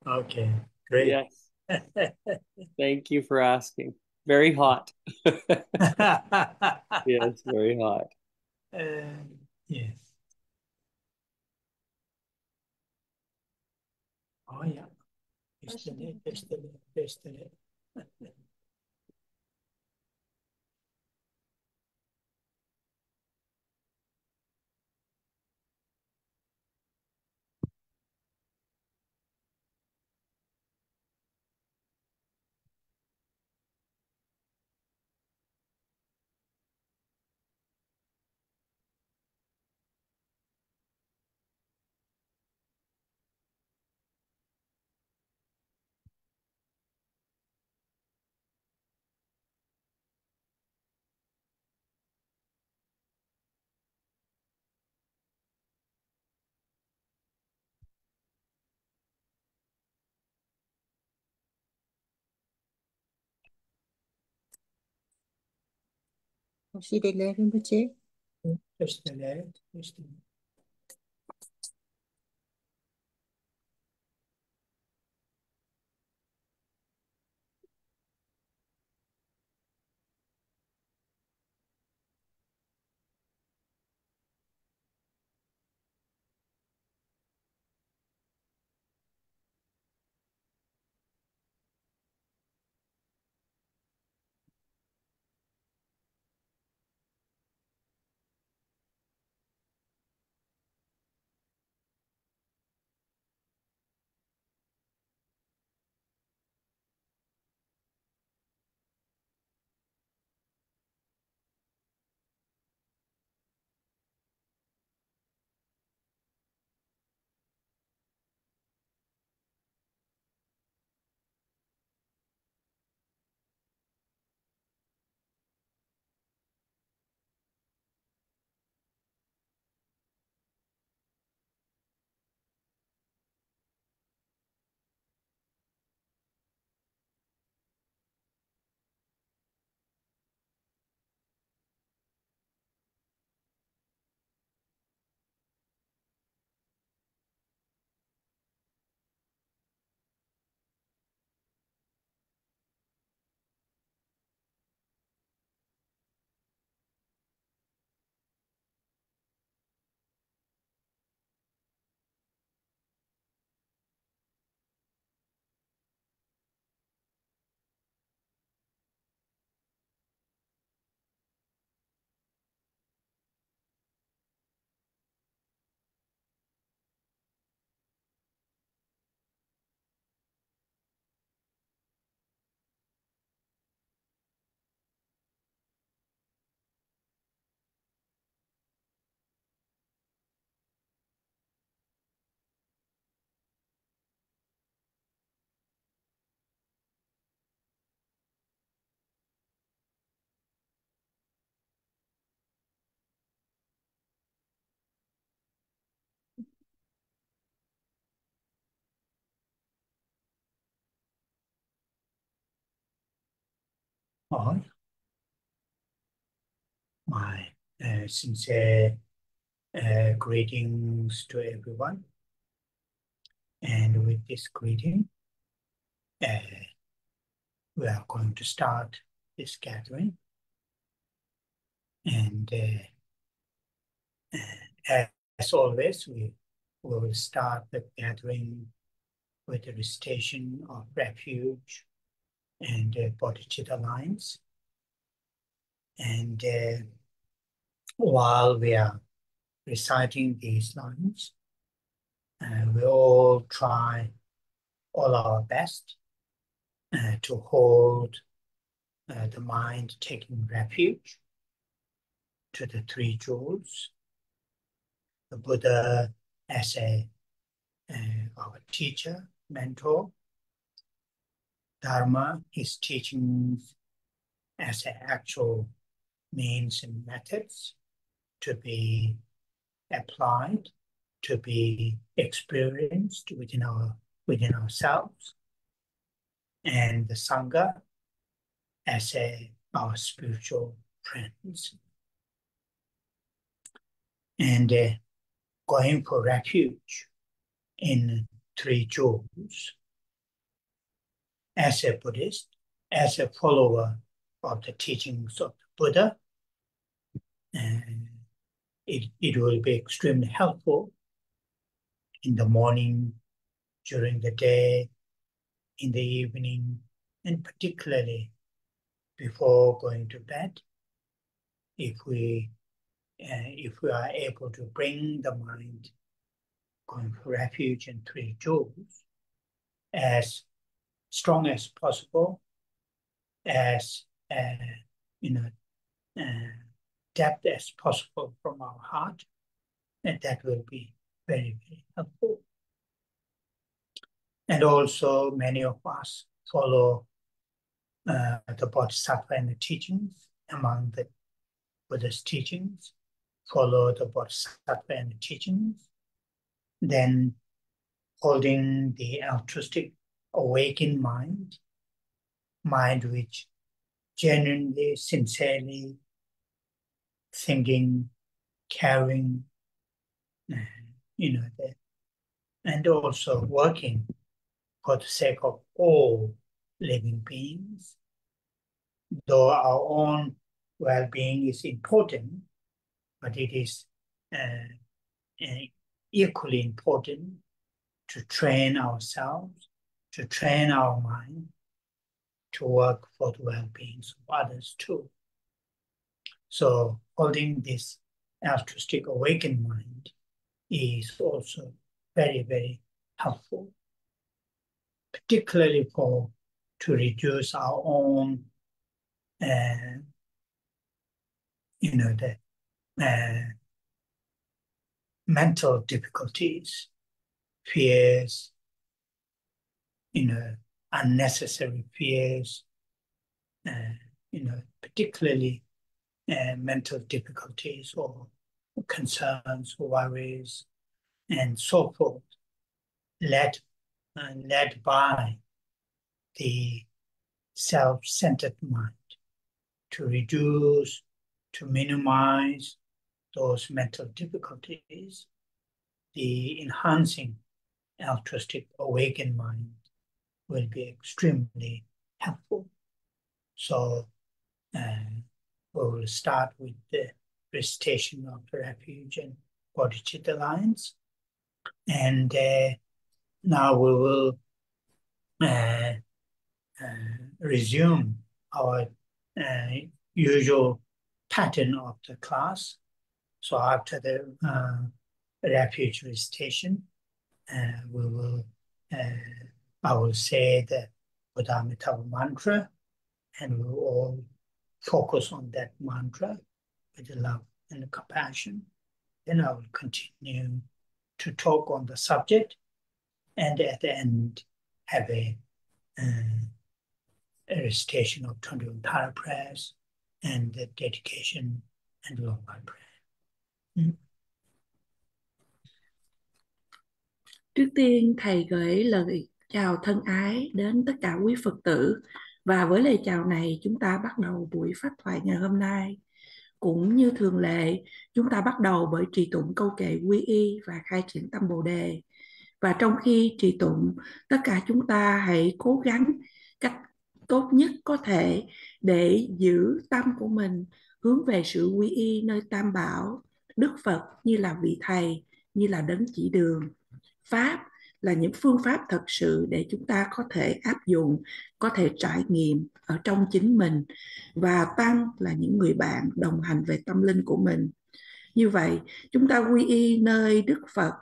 Okay, great. Yes. Thank you for asking. Very hot. Yes, very hot. Yes. Oh, yeah. Yesterday. Yesterday, Rinpoche. Yesterday. All my sincere greetings to everyone. And with this greeting, uh, we are going to start this gathering. And as always, we will start the gathering with the recitation of refuge and bodhicitta lines. And while we are reciting these lines, we all try all our best to hold the mind taking refuge to the three jewels, the Buddha as our teacher, mentor, Dharma, his teachings as actual means and methods to be applied, to be experienced within ourselves, and the Sangha as our spiritual friends. And going for refuge in three jewels. As a Buddhist, as a follower of the teachings of the Buddha, it will be extremely helpful in the morning, during the day, in the evening, and particularly before going to bed, if we are able to bring the mind going for refuge in three jewels as strong as possible, as depth as possible from our heart, and that will be very, very helpful. And also, many of us follow the Bodhisattva and the teachings. Among the Buddha's teachings, follow the Bodhisattva and the teachings. Then, holding the altruistic, awakened mind which genuinely, sincerely thinking, caring, and also working for the sake of all living beings. Though our own well-being is important, but it is equally important to train ourselves, to train our mind, to work for the well-beings of others too. So holding this altruistic awakened mind is also very, very helpful, particularly to reduce our own mental difficulties, fears, unnecessary fears, particularly mental difficulties or concerns, worries, and so forth, led by the self-centered mind, to reduce, to minimize those mental difficulties. The enhancing altruistic awakened mind will be extremely helpful. So we will start with the recitation of the refuge and bodhicitta lines. And now we will resume our usual pattern of the class. So after the refuge recitation, I will say the Buddha mantra, and we will all focus on that mantra with love and compassion. Then I will continue to talk on the subject, and at the end have a recitation of 21 Thara prayers and the dedication and long prayer. Trước tiên thầy gửi lời chào thân ái đến tất cả quý Phật tử, và với lời chào này chúng ta bắt đầu buổi pháp thoại ngày hôm nay. Cũng như thường lệ, chúng ta bắt đầu bởi trì tụng câu kệ quy y và khai triển tâm Bồ đề. Và trong khi trì tụng, tất cả chúng ta hãy cố gắng cách tốt nhất có thể để giữ tâm của mình hướng về sự quy y nơi Tam Bảo, Đức Phật như là vị thầy, như là đấng chỉ đường. Pháp là những phương pháp thật sự để chúng ta có thể áp dụng, có thể trải nghiệm ở trong chính mình, và Tăng là những người bạn đồng hành về tâm linh của mình. Như vậy, chúng ta quy y nơi Đức Phật.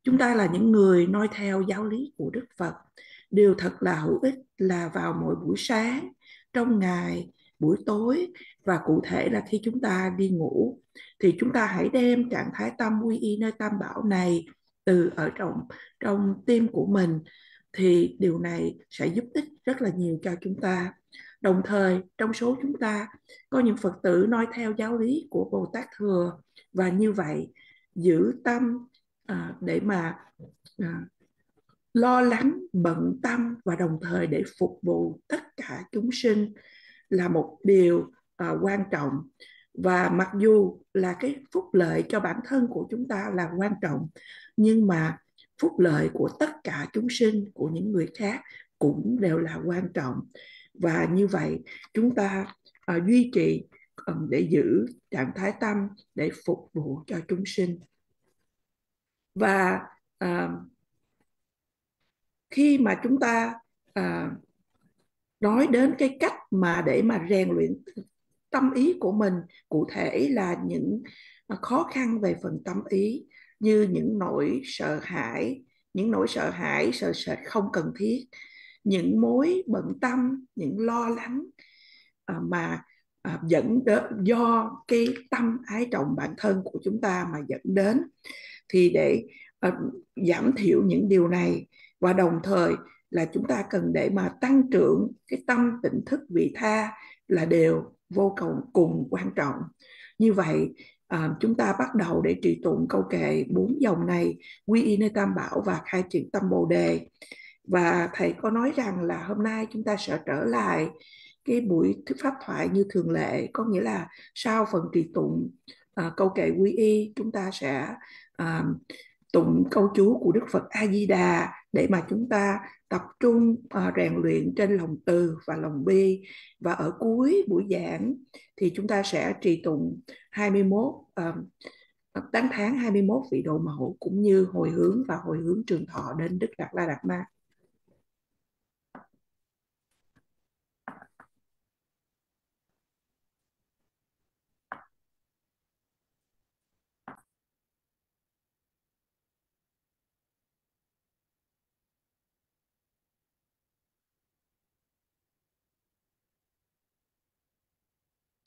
Chúng ta là những người noi theo giáo lý của Đức Phật. Điều thật là hữu ích là vào mỗi buổi sáng, trong ngày, buổi tối, và cụ thể là khi chúng ta đi ngủ, thì chúng ta hãy đem trạng thái tâm quy y nơi Tam Bảo này từ ở trong tim của mình, thì điều này sẽ giúp ích rất là nhiều cho chúng ta. Đồng thời, trong số chúng ta có những Phật tử noi theo giáo lý của Bồ Tát Thừa, và như vậy giữ tâm để mà lo lắng, bận tâm và đồng thời để phục vụ tất cả chúng sinh là một điều quan trọng. Và mặc dù là cái phúc lợi cho bản thân của chúng ta là quan trọng, nhưng mà phúc lợi của tất cả chúng sinh, của những người khác cũng đều là quan trọng. Và như vậy chúng ta duy trì để giữ trạng thái tâm để phục vụ cho chúng sinh. Và khi mà chúng ta nói đến cái cách mà để mà rèn luyện tâm ý của mình, cụ thể là những khó khăn về phần tâm ý, như những nỗi sợ hãi, sợ sệt không cần thiết, những mối bận tâm, những lo lắng mà dẫn đến do cái tâm ái trọng bản thân của chúng ta mà dẫn đến, thì để giảm thiểu những điều này, và đồng thời là chúng ta cần để mà tăng trưởng cái tâm tỉnh thức vị tha là điều vô cùng quan trọng. Như vậy chúng ta bắt đầu để trì tụng câu kệ 4 dòng này: quy y nơi Tam Bảo và khai triển tâm Bồ Đề. Và thầy có nói rằng là hôm nay chúng ta sẽ trở lại cái buổi thuyết pháp thoại như thường lệ, có nghĩa là sau phần trì tụng câu kệ quy y, chúng ta sẽ tụng câu chú của Đức Phật A Di Đà để mà chúng ta tập trung rèn luyện trên lòng từ và lòng bi. Và ở cuối buổi giảng thì chúng ta sẽ trì tụng 21 tán thán 21 vị độ mẫu, cũng như hồi hướng trường thọ đến Đức Đạt La Đạt Ma.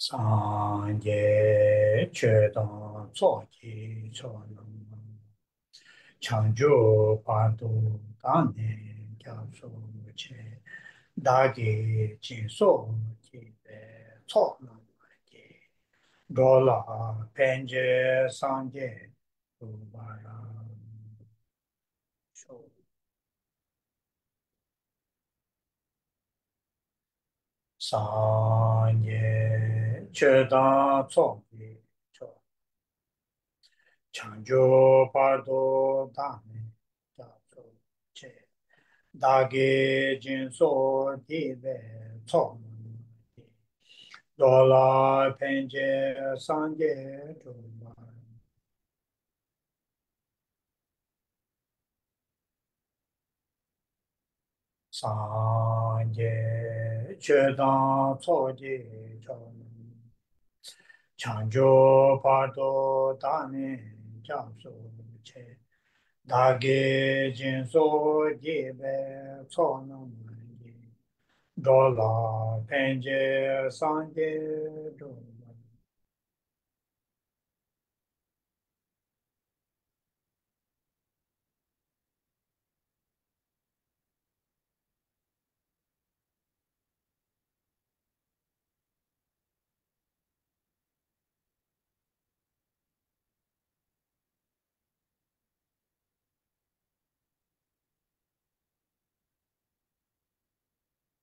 Sanje chedan tsoji chonam chanju padu dane gyabso che dagi jinso ki tsonam ki dola penje sanje ubara sho sanje chedan tsoji chanjo pardo dame gyabso che dagi jinso dibe tsom dola penje sanje chumba sanje chedan tsoji chom chanjo pardo dame gyabso che dagi jinso dibe tsom dola penje sanje chumba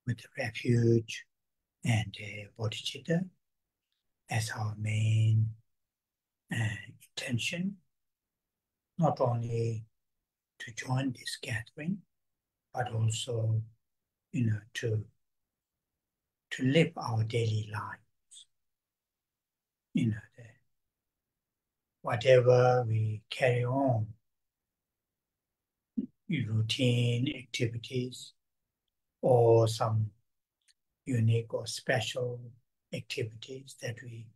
with refuge and bodhicitta as our main intention, not only to join this gathering, but also, to live our daily lives. Whatever we carry on, routine activities, or some unique or special activities that we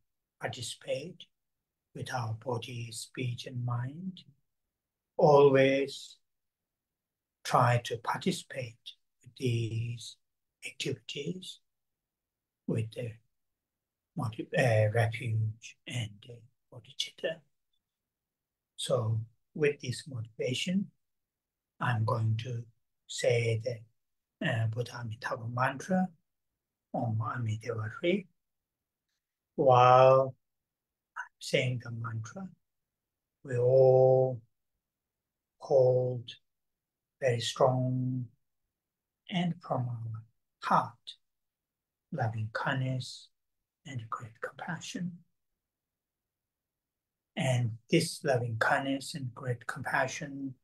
participate with our body, speech, and mind, always try to participate with these activities with the refuge and bodhicitta. So with this motivation, I'm going to say the Buddha Amitabha mantra, Om Amideva Hri. While I'm saying the mantra, we all hold very strong and from our heart loving kindness and great compassion. And this loving kindness and great compassion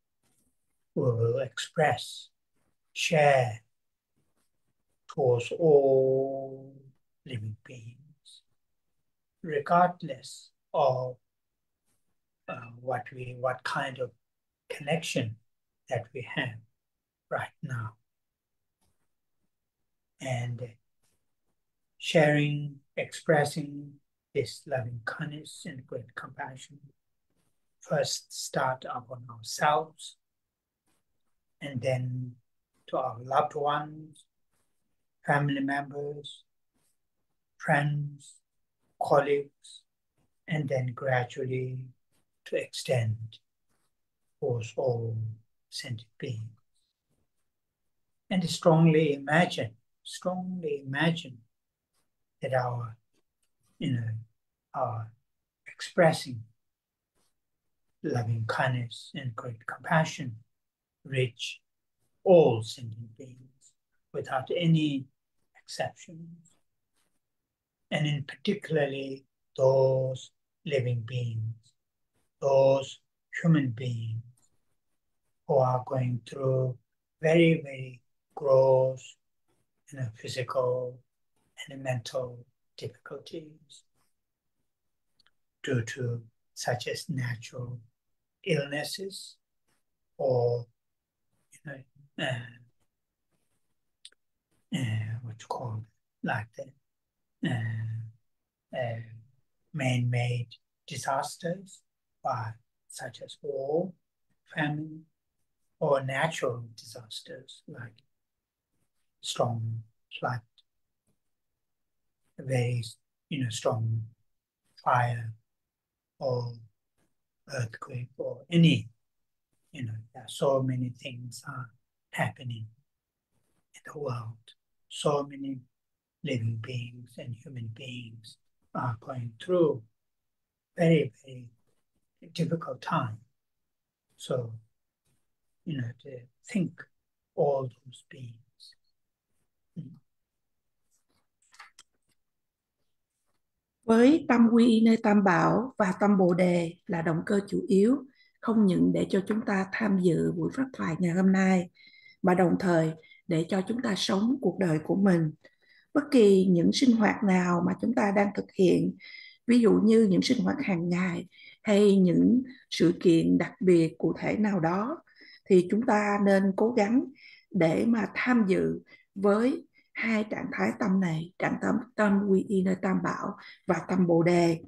we will express, share towards all living beings, regardless of what kind of connection that we have right now. And sharing, expressing this loving kindness and great compassion first start upon ourselves, and then to our loved ones, family members, friends, colleagues, and then gradually to extend towards all sentient beings. And strongly imagine that our expressing loving kindness and great compassion reach all sentient beings without any exceptions, and in particularly those living beings, those human beings who are going through very, very gross physical and mental difficulties due to such as natural illnesses or what you call like the man-made disasters, such as war, famine, or natural disasters like strong flood, very strong fire or earthquake or any, there are so many things are happening in the world. So many living beings and human beings are going through very, very difficult time. So, to think all those beings. Với tâm quy y nơi Tam Bảo và tâm Bồ Đề là động cơ chủ yếu, không những để cho chúng ta tham dự buổi pháp thoại ngày hôm nay, mà đồng thời để cho chúng ta sống cuộc đời của mình. Bất kỳ những sinh hoạt nào mà chúng ta đang thực hiện, ví dụ như những sinh hoạt hàng ngày hay những sự kiện đặc biệt cụ thể nào đó, thì chúng ta nên cố gắng để mà tham dự với hai trạng thái tâm này, trạng tâm quy y nơi Tam Bảo và tâm Bồ Đề.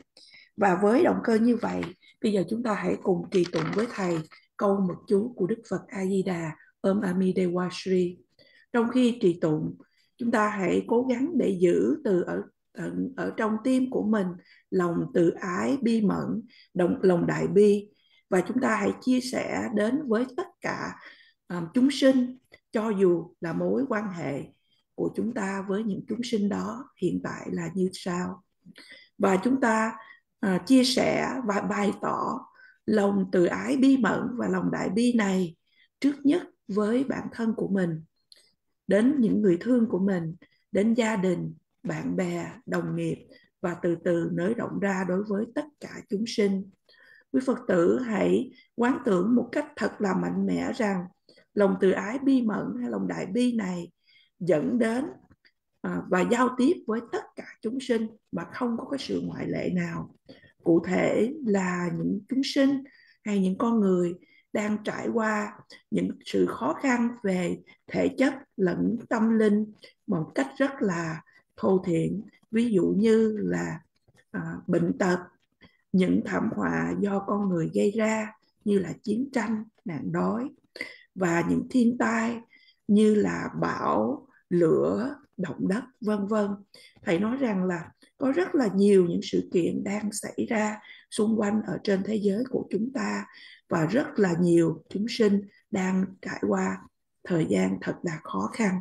Và với động cơ như vậy, bây giờ chúng ta hãy cùng trì tụng với thầy câu mật chú của Đức Phật A Di Đà Om Ami Dewa Shri. Trong khi trì tụng, chúng ta hãy cố gắng để giữ ở trong tim của mình lòng từ ái bi mẫn, lòng đại bi, và chúng ta hãy chia sẻ đến với tất cả chúng sinh, cho dù là mối quan hệ của chúng ta với những chúng sinh đó hiện tại là như sau. Và chúng ta chia sẻ và bày tỏ lòng từ ái bi mẫn và lòng đại bi này trước nhất với bản thân của mình, đến những người thương của mình, đến gia đình, bạn bè, đồng nghiệp, và từ từ nới rộng ra đối với tất cả chúng sinh. Quý Phật tử hãy quán tưởng một cách thật là mạnh mẽ rằng lòng từ ái bi mẫn hay lòng đại bi này dẫn đến và giao tiếp với tất cả chúng sinh mà không có cái sự ngoại lệ nào. Cụ thể là những chúng sinh hay những con người đang trải qua những sự khó khăn về thể chất lẫn tâm linh một cách rất là thô thiển, ví dụ như là bệnh tật, những thảm họa do con người gây ra như là chiến tranh, nạn đói, và những thiên tai như là bão, lửa, động đất, vân vân. Thầy nói rằng là có rất là nhiều những sự kiện đang xảy ra xung quanh ở trên thế giới của chúng ta, và rất là nhiều chúng sinh đang trải qua thời gian thật là khó khăn.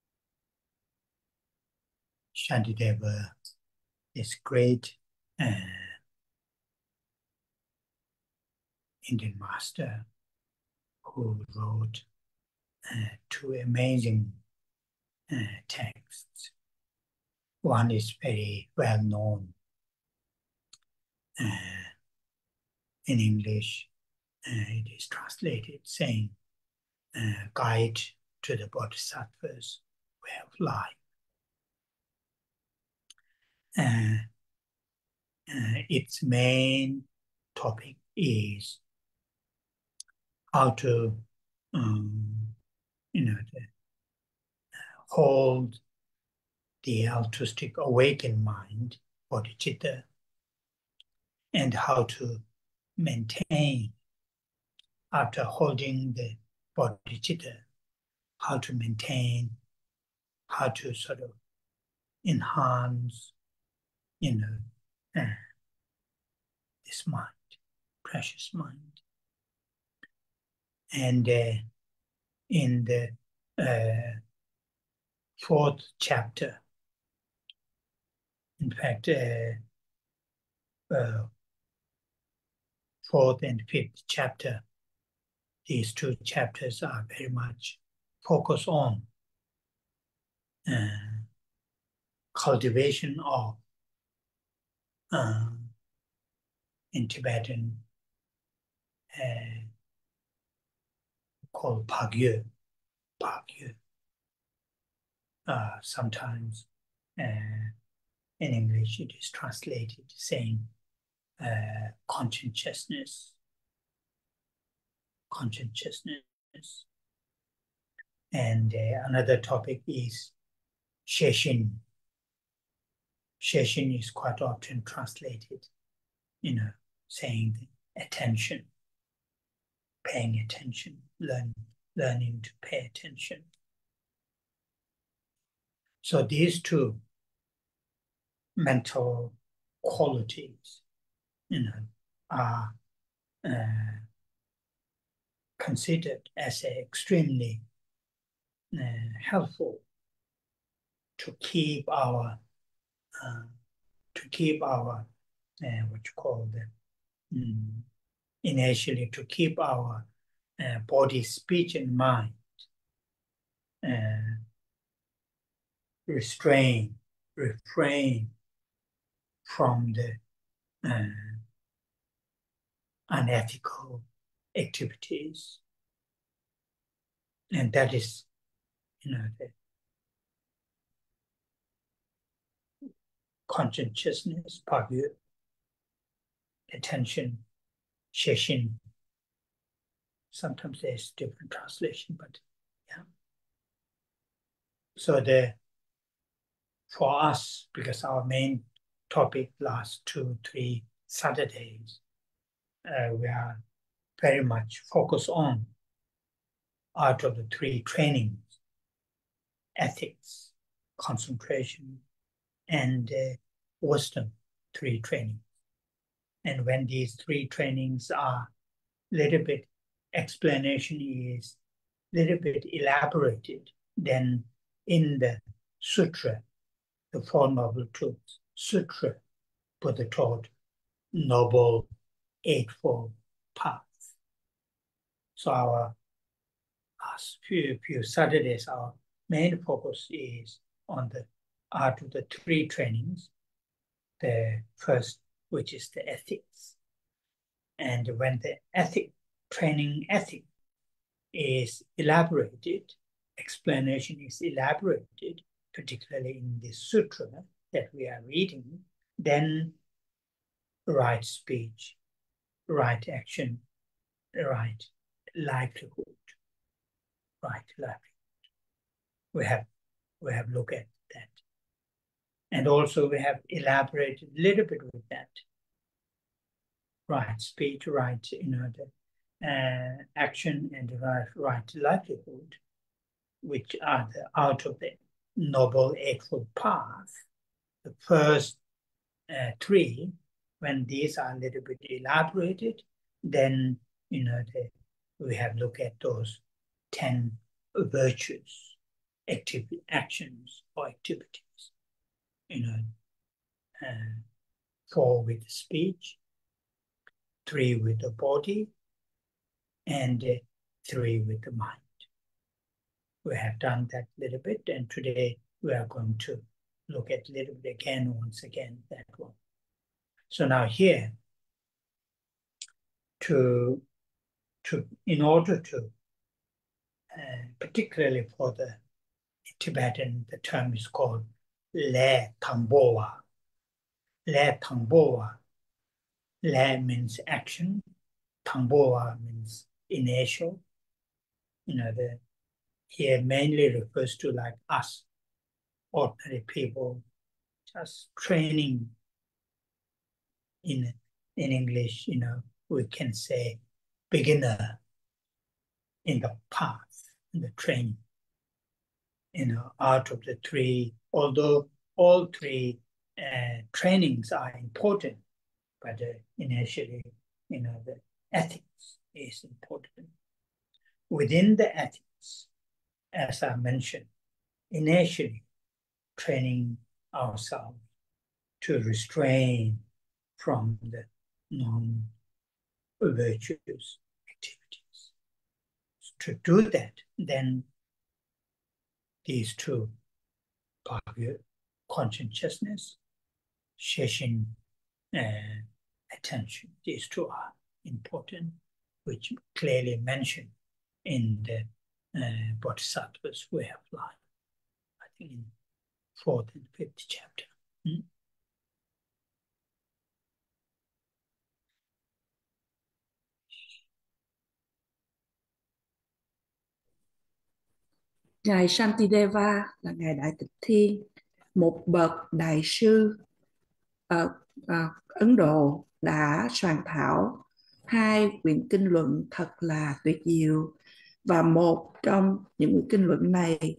Shantideva is great Indian master who wrote two amazing texts. One is very well known in English. It is translated saying, Guide to the Bodhisattva's way of life. Its main topic is how to hold the altruistic awakened mind, bodhicitta, and how to maintain, after holding the bodhicitta, how to maintain, how to sort of enhance, this mind, precious mind. And in the fourth chapter, in fact, fourth and fifth chapter, these two chapters are very much focused on cultivation of, in Tibetan, called Pagyo. Sometimes in English it is translated saying conscientiousness. And another topic is Sheshin. Sheshin is quite often translated, saying attention, paying attention, learning to pay attention. So these two mental qualities, are considered as extremely helpful to keep our what you call initially to keep our body, speech, and mind refrain from the unethical activities. And that is, the conscientiousness, pagyo, attention, sheshin. Sometimes there's different translation, but yeah. So for us, because our main topic last 2-3 Saturdays, we are very much focused on out of the 3 trainings, ethics, concentration, and wisdom, 3 trainings. And when these 3 trainings are little bit, explanation is little bit elaborated, then in the Sutra, the Four Noble Truths, Sutra, Buddha taught Noble Eightfold Path. So our last few Saturdays, our main focus is on the art of the 3 trainings. The first, which is the ethics. And when the training ethic is elaborated, explanation is elaborated, particularly in this sutra that we are reading, then right speech, right action, right livelihood. We have looked at that. And also we have elaborated a little bit with that. Right speech, right, action, and right livelihood, which are out of the Noble Eightfold Path. The first 3, when these are a little bit elaborated, then we have looked at those 10 virtues, actions or activities. 4 with speech, 3 with the body, and 3 with the mind. We have done that a little bit, and today we are going to look at a little bit again, once again, that one. So now here, in order to, particularly for the Tibetan, the term is called Le Tambowa. Le Tambowa. Le means action. Tambowa means initial. Here mainly refers to like us, ordinary people, just training. In English, we can say beginner in the path, in the training. Out of the 3, although all 3 trainings are important, but initially, the ethics is important. Within the ethics, as I mentioned, initially training ourselves to restrain from the non-virtuous activities. To do that, then these 2, conscientiousness, sheshin, attention, these 2 are important, which clearly mentioned in the Bodhisattva's way of life, I think in 4th and 5th chapter. Ngài Shantideva là Ngài Đại Tịch Thiên, một bậc đại sư ở Ấn Độ, đã soạn thảo 2 quyển kinh luận thật là tuyệt diệu. Và một trong những kinh luận này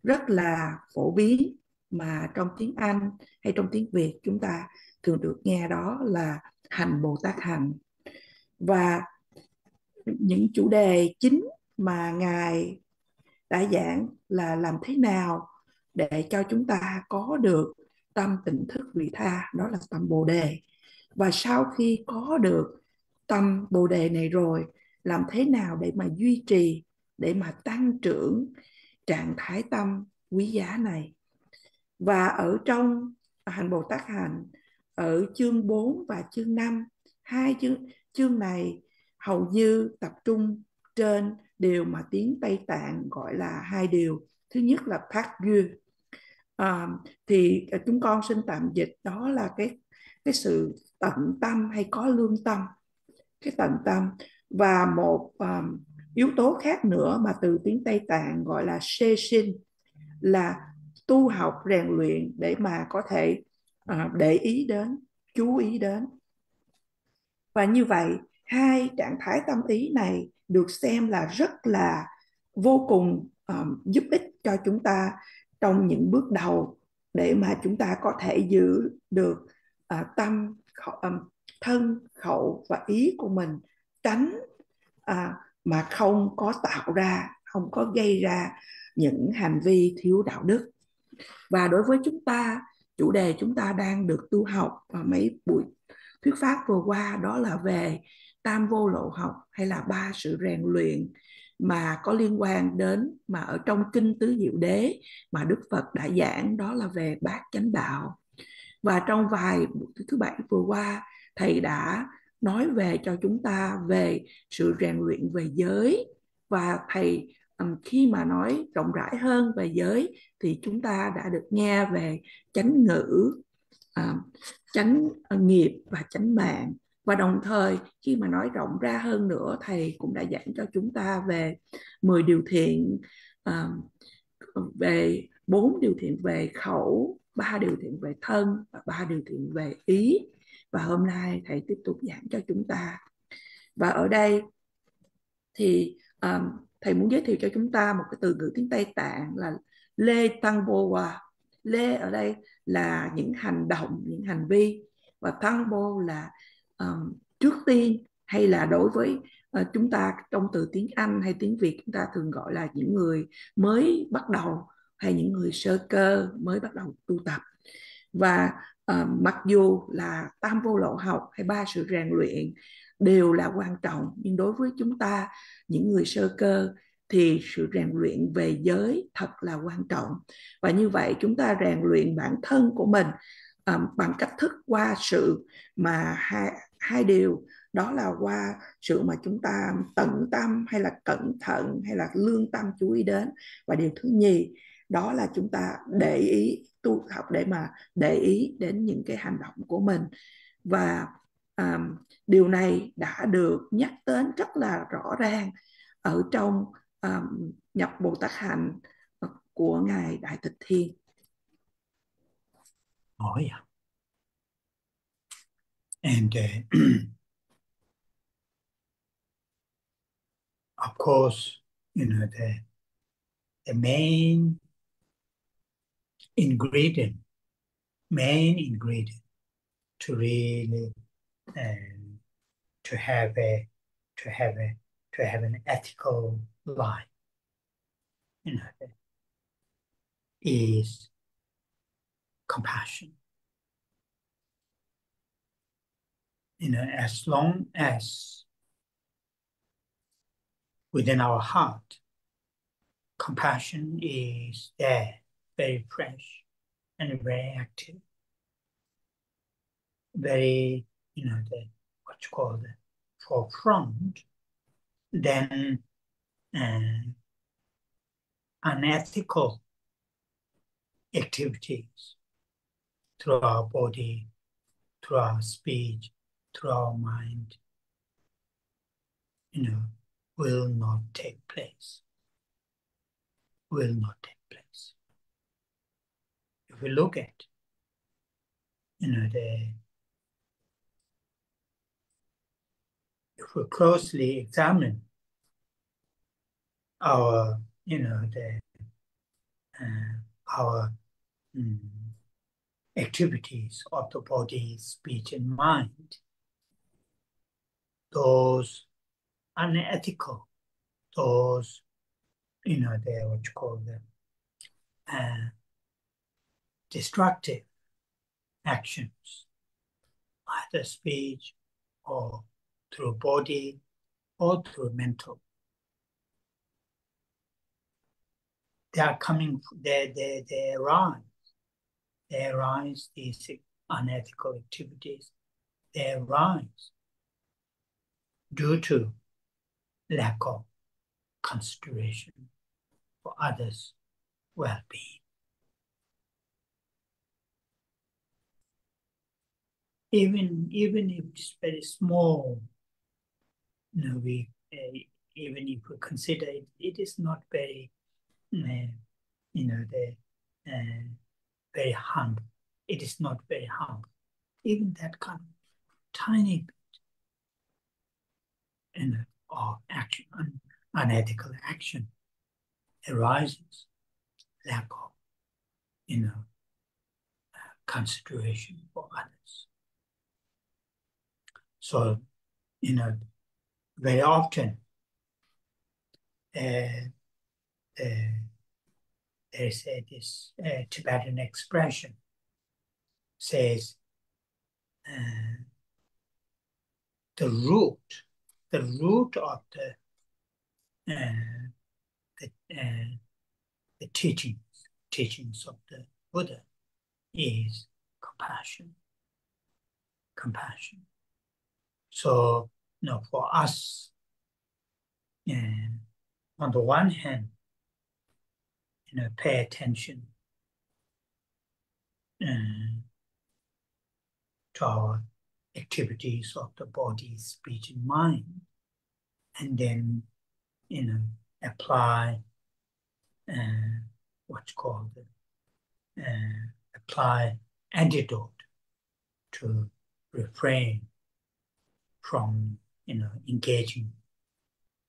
rất là phổ biến mà trong tiếng Anh hay trong tiếng Việt chúng ta thường được nghe, đó là hành Bồ Tát hành. Và những chủ đề chính mà Ngài đã giảng là làm thế nào để cho chúng ta có được tâm tỉnh thức vị tha, đó là tâm Bồ Đề. Và sau khi có được tâm Bồ Đề này rồi, làm thế nào để mà duy trì, để mà tăng trưởng trạng thái tâm quý giá này. Và ở trong hành Bồ Tát hành, ở chương 4 và chương 5, 2 chương này hầu như tập trung trên điều mà tiếng Tây Tạng gọi là 2 điều. Thứ nhất là Thác Duyên. Thì chúng con xin tạm dịch đó là cái sự tận tâm hay có lương tâm, cái tận tâm. Và một yếu tố khác nữa mà từ tiếng Tây Tạng gọi là sê sinh, là tu học rèn luyện để mà có thể để ý đến, chú ý đến. Và như vậy 2 trạng thái tâm ý này được xem là rất là vô cùng giúp ích cho chúng ta trong những bước đầu để mà chúng ta có thể giữ được tâm, thân, khẩu và ý của mình, tránh mà không có tạo ra, không có gây ra những hành vi thiếu đạo đức. Và đối với chúng ta, chủ đề chúng ta đang được tu học và mấy buổi thuyết pháp vừa qua đó là về tam vô lậu học, hay là 3 sự rèn luyện mà có liên quan đến, mà ở trong Kinh Tứ Diệu Đế mà Đức Phật đã giảng, đó là về bát chánh đạo. Và trong vài buổi thứ 7 vừa qua, Thầy đã nói về cho chúng ta về sự rèn luyện về giới. Và Thầy khi mà nói rộng rãi hơn về giới thì chúng ta đã được nghe về chánh ngữ, chánh nghiệp và chánh mạng. Và đồng thời khi mà nói rộng ra hơn nữa, Thầy cũng đã giảng cho chúng ta về 10 điều thiện, về 4 điều thiện về khẩu, 3 điều thiện về thân và 3 điều thiện về ý. Và hôm nay Thầy tiếp tục giảng cho chúng ta. Và ở đây thì Thầy muốn giới thiệu cho chúng ta một cái từ ngữ tiếng Tây Tạng là Lê Tăng Bô Hòa. Lê ở đây là những hành động, những hành vi, và Tăng Bô là trước tiên, hay là đối với chúng ta trong từ tiếng Anh hay tiếng Việt chúng ta thường gọi là những người mới bắt đầu, hay những người sơ cơ mới bắt đầu tu tập. Và mặc dù là tam vô lậu học hay ba sự rèn luyện đều là quan trọng, nhưng đối với chúng ta, những người sơ cơ, thì sự rèn luyện về giới thật là quan trọng. Và như vậy chúng ta rèn luyện bản thân của mình bằng cách thức qua sự mà hai điều đó là qua sự mà chúng ta tận tâm hay là cẩn thận hay là lương tâm chú ý đến. Và điều thứ nhì đó là chúng ta để ý, tu học để mà để ý đến những cái hành động của mình. Và điều này đã được nhắc đến rất là rõ ràng ở trong nhập Bồ Tát Hạnh của Ngài Đại Tịch Thiên. Oh yeah. And of course, the main ingredient to really to have an ethical life, is compassion. As long as within our heart, compassion is there, very fresh and very active, very, what you call the forefront, then unethical activities through our body, through our speech, through our mind, will not take place. Will not take place. If we look at, if we closely examine our, our activities of the body, speech, and mind, those unethical, those, they're what you call them, destructive actions, either speech or through body or through mental. They are coming, they arise, these unethical activities, they arise due to lack of consideration for others' well-being. Even if it's very small, even if we consider it, it is not very, very harmful. It is not very harmful. Even that kind of tiny bit, of action, unethical action, arises lack of, consideration for others. So, very often there is this Tibetan expression says the root of the teachings of the Buddha is compassion. Compassion. So, for us, on the one hand, pay attention to our activities of the body, speech, and mind, and then, apply what's called apply antidote to refrain from, engaging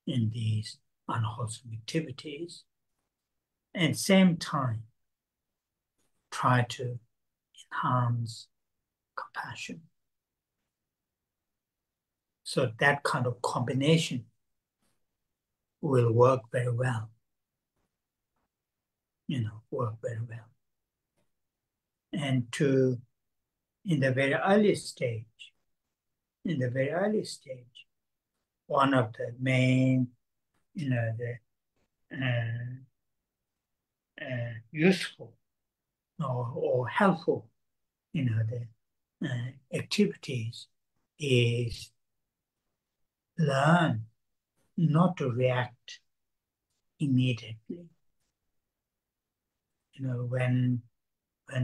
in these unwholesome activities, and at the same time try to enhance compassion. So that kind of combination will work very well. Work very well. and to, in the very early stage, one of the main, useful or helpful, activities is learn not to react immediately. When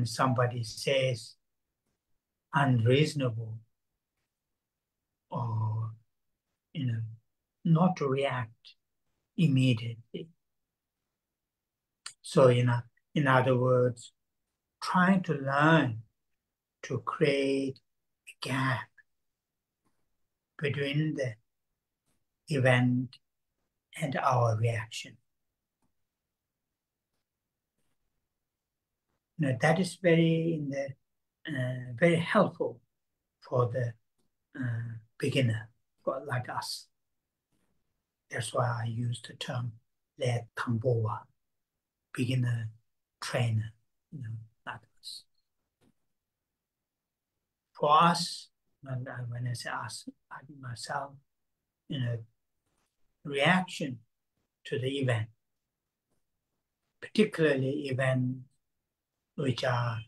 somebody says unreasonable, or not to react immediately. So in other words, trying to learn to create a gap between the event and our reaction. That is very helpful for the beginner, like us. That's why I use the term Le Tamboa, beginner trainer, like us. For us, when I say us, I myself, reaction to the event, particularly events which are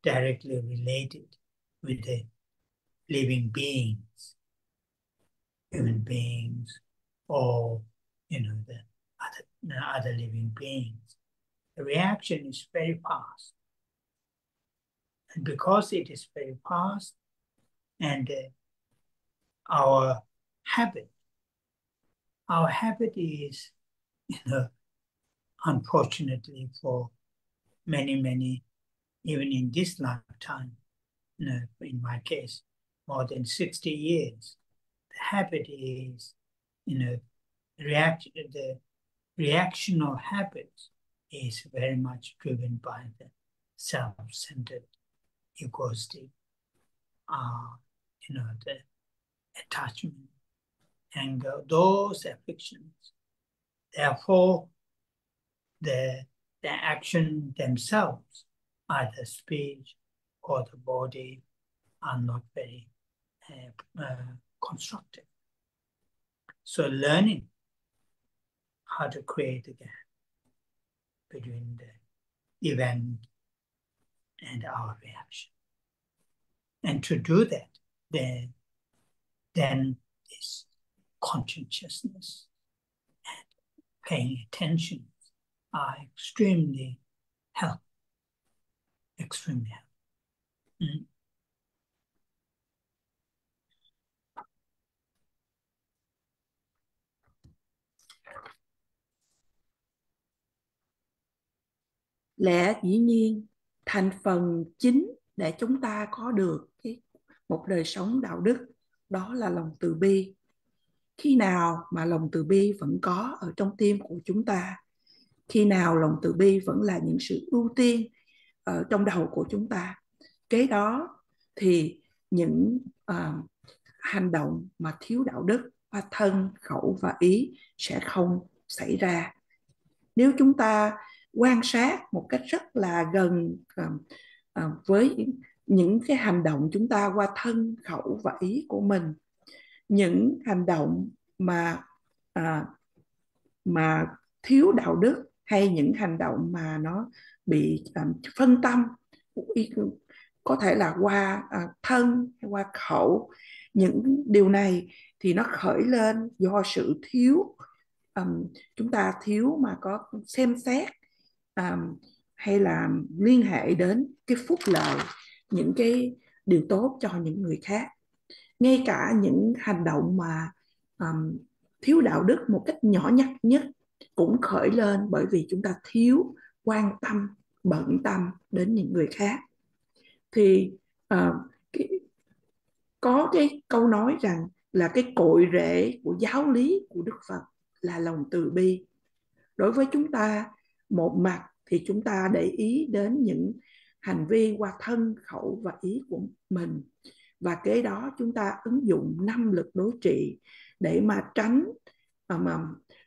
directly related with the living beings, human beings, or the other living beings. The reaction is very fast, and because it is very fast, and our habit is, unfortunately for many, even in this lifetime, in my case, more than 60 years, the habit is, the reactional habits is very much driven by the self-centered, egoistic, the attachment, anger, those afflictions. Therefore, the action themselves, either speech or the body, are not very constructive. So learning how to create a gap between the event and our reaction. And to do that, then this conscientiousness and paying attention are extremely helpful. Extremely helpful. Lẽ dĩ nhiên, thành phần chính để chúng ta có được một đời sống đạo đức, đó là lòng từ bi. Khi nào mà lòng từ bi vẫn có ở trong tim của chúng ta, khi nào lòng từ bi vẫn là những sự ưu tiên ở trong đầu của chúng ta, kế đó thì những hành động mà thiếu đạo đức qua thân, khẩu và ý sẽ không xảy ra. Nếu chúng ta quan sát một cách rất là gần với những cái hành động chúng ta qua thân, khẩu và ý của mình, những hành động mà thiếu đạo đức, hay những hành động mà nó bị phân tâm, có thể là qua thân hay qua khẩu, những điều này thì nó khởi lên do sự thiếu, chúng ta thiếu mà có xem xét hay là liên hệ đến cái phúc lợi, những cái điều tốt cho những người khác. Ngay cả những hành động mà thiếu đạo đức một cách nhỏ nhặt nhất cũng khởi lên bởi vì chúng ta thiếu quan tâm, bận tâm đến những người khác. Thì có cái câu nói rằng là cái cội rễ của giáo lý của Đức Phật là lòng từ bi. Đối với chúng ta, một mặt thì chúng ta để ý đến những hành vi qua thân, khẩu và ý của mình, và kế đó chúng ta ứng dụng 5 lực đối trị để mà tránh,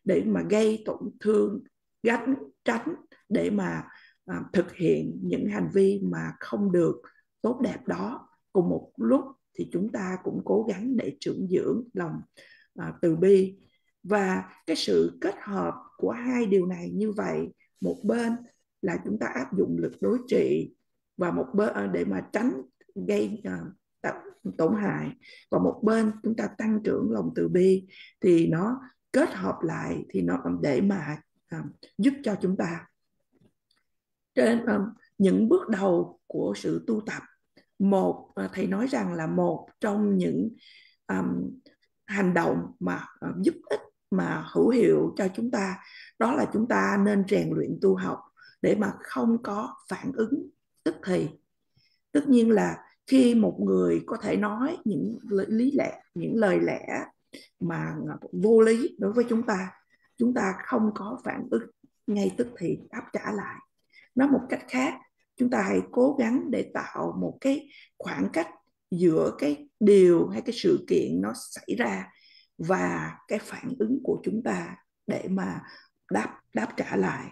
để mà gây tổn thương, tránh để mà thực hiện những hành vi mà không được tốt đẹp đó. Cùng một lúc thì chúng ta cũng cố gắng để trưởng dưỡng lòng từ bi. Và cái sự kết hợp của hai điều này như vậy, một bên là chúng ta áp dụng lực đối trị và một bên để mà tránh gây tổn hại, và một bên chúng ta tăng trưởng lòng từ bi, thì nó kết hợp lại thì nó để mà giúp cho chúng ta. Trên những bước đầu của sự tu tập, thầy nói rằng là một trong những hành động mà giúp ích mà hữu hiệu cho chúng ta, đó là chúng ta nên rèn luyện tu học để mà không có phản ứng tức thì. Tất nhiên là khi một người có thể nói những lời lẽ mà vô lý đối với chúng ta không có phản ứng ngay tức thì đáp trả lại. Nói một cách khác, chúng ta hãy cố gắng để tạo một cái khoảng cách giữa cái điều hay cái sự kiện nó xảy ra và cái phản ứng của chúng ta để mà đáp trả lại.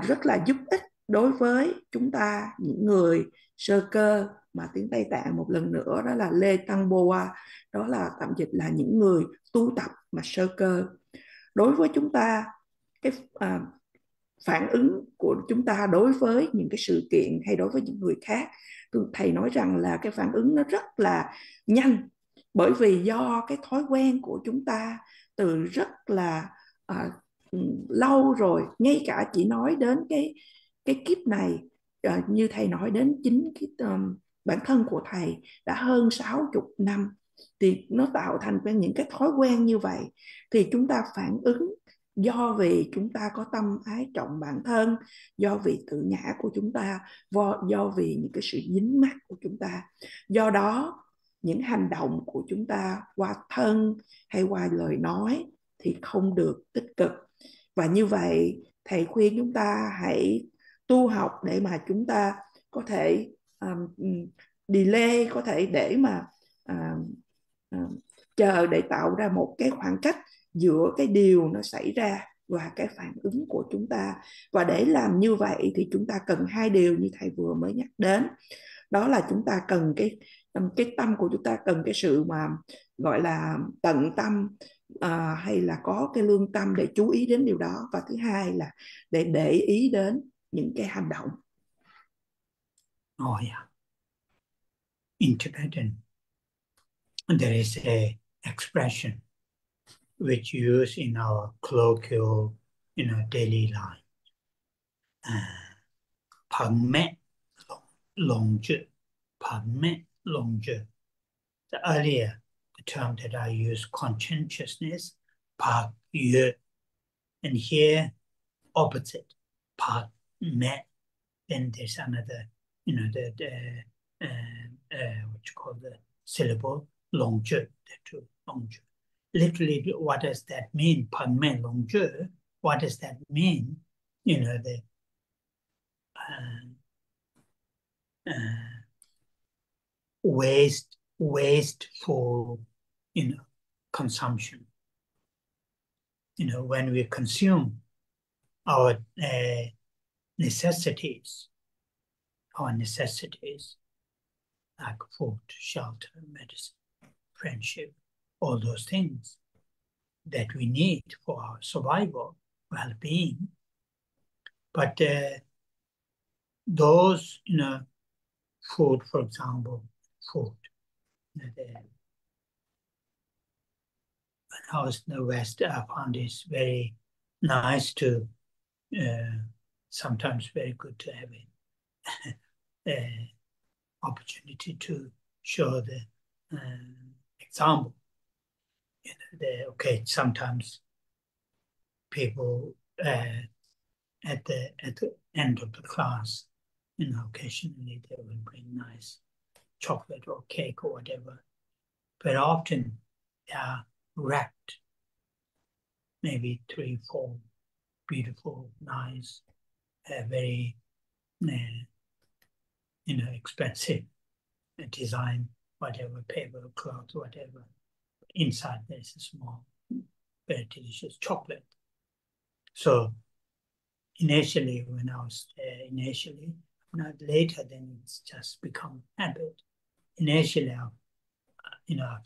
Rất là giúp ích đối với chúng ta, những người sơ cơ, mà tiếng Tây Tạng một lần nữa đó là Lê Tăng Boa, đó là tạm dịch là những người tu tập mà sơ cơ. Đối với chúng ta, cái phản ứng của chúng ta đối với những cái sự kiện hay đối với những người khác, thầy nói rằng là cái phản ứng nó rất là nhanh, bởi vì do cái thói quen của chúng ta từ rất là lâu rồi. Ngay cả chỉ nói đến cái kiếp này, như thầy nói đến chính cái bản thân của thầy đã hơn 60 năm, thì nó tạo thành những cái thói quen như vậy. Thì chúng ta phản ứng do vì chúng ta có tâm ái trọng bản thân, do vì tự ngã của chúng ta, do vì những cái sự dính mắc của chúng ta. Do đó những hành động của chúng ta qua thân hay qua lời nói thì không được tích cực. Và như vậy thầy khuyên chúng ta hãy tu học để mà chúng ta có thể delay, có thể để mà chờ để tạo ra một cái khoảng cách giữa cái điều nó xảy ra và cái phản ứng của chúng ta. Và để làm như vậy thì chúng ta cần hai điều như thầy vừa mới nhắc đến, đó là chúng ta cần cái tâm của chúng ta cần cái sự mà gọi là tận tâm, hay là có cái lương tâm để chú ý đến điều đó. Và thứ hai là để ý đến những cái hành động. Oh yeah. In Tibetan, there is a expression which used in our colloquial, daily life. Parme longje, parme longje. The earlier, the term that I use, conscientiousness, park ye, and here opposite, park me. Then there's another, what you call the syllable, longje, the two longje. Literally, what does that mean? Parme longje. What does that mean? Wasteful, consumption. When we consume our necessities like food, shelter, medicine, friendship, all those things that we need for our survival, well-being. But those, food, for example, when I was in the West, I found it very nice to, sometimes very good to have an opportunity to show the example. Sometimes people at the end of the class, occasionally they will bring nice chocolate or cake or whatever. But often they are wrapped, maybe 3, 4 beautiful, nice, very, expensive design, whatever, paper, cloth, whatever. Inside there's a small, very delicious chocolate. So initially when I was initially, not later, then it's just become habit. Initially, I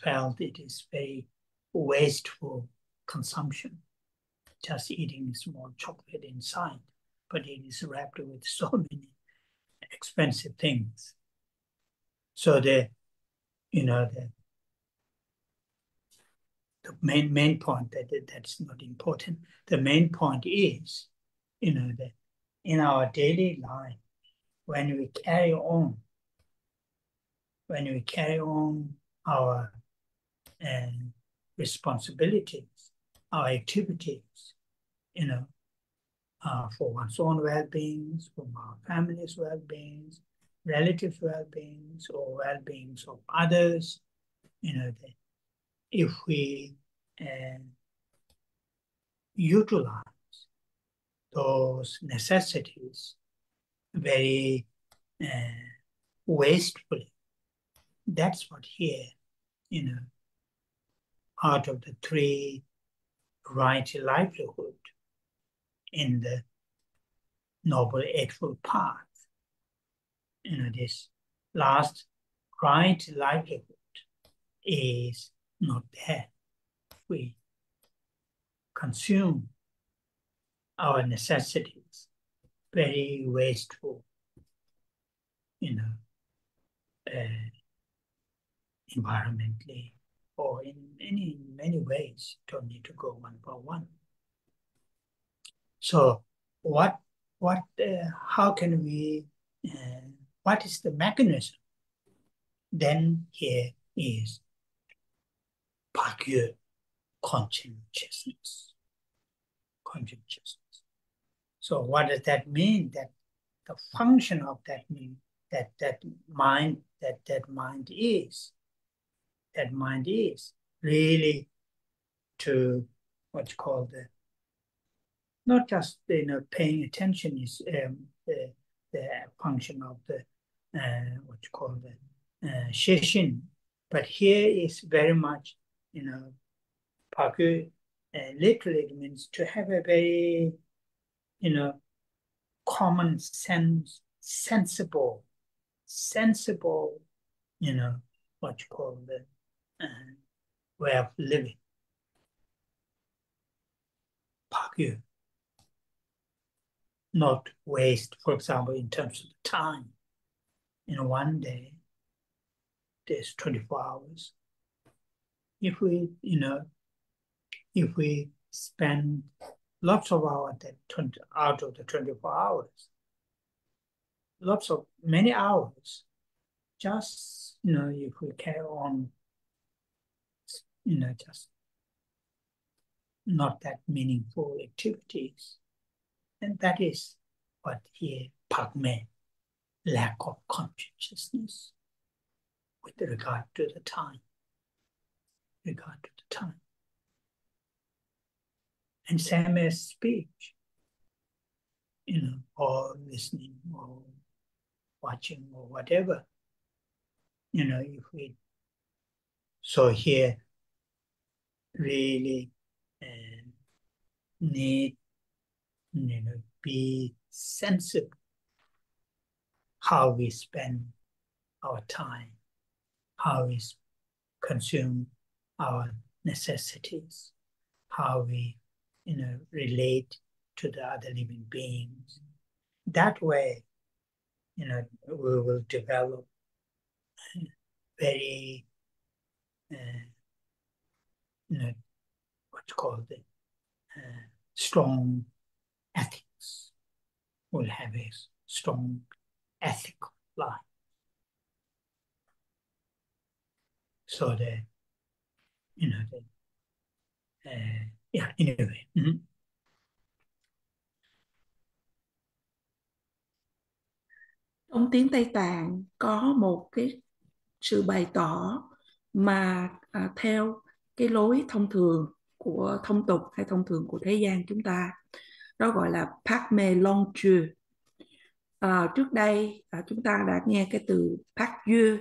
felt it is very wasteful consumption, just eating small chocolate inside, but it is wrapped with so many expensive things. So the main point that's not important. The main point is, that in our daily life, when we carry on our responsibilities, our activities, for one's own well-beings, for our family's well-beings, relatives' well-beings, or well-beings of others, if we utilize those necessities very wastefully, that's what here, out of the three right livelihood in the Noble Eightfold Path, this last right livelihood is not there. We consume our necessities very wasteful, environmentally, or in many ways. Don't need to go one by one. So how can we, what is the mechanism? Then here is Pagyu, conscientiousness. So what does that mean? That the function of that mean that mind is really to what's called not just paying attention is the function of the what's called the shishin, but here is very much Pagyu literally it means to have a very common sense, sensible, what you call the way of living. Pagyu. Not waste, for example, in terms of time. In one day, there's 24 hours. If we spend lots of hours out of the 24 hours, many hours, just, if we carry on, just not that meaningful activities. And that is what here, Pagme, lack of consciousness with regard to the time. And same as speech, or listening or watching or whatever, so here really need, be sensible how we spend our time, how we consume our necessities, how we, relate to the other living beings. That way, we will develop very, what's called the strong ethics. We'll have a strong ethical life. So anyway. Mm-hmm. Trong tiếng Tây Tạng có một cái sự bày tỏ mà theo cái lối thông thường của thông tục hay thông thường của thế gian chúng ta, đó gọi là Padme Longchu. Trước đây chúng ta đã nghe cái từ Pagyu,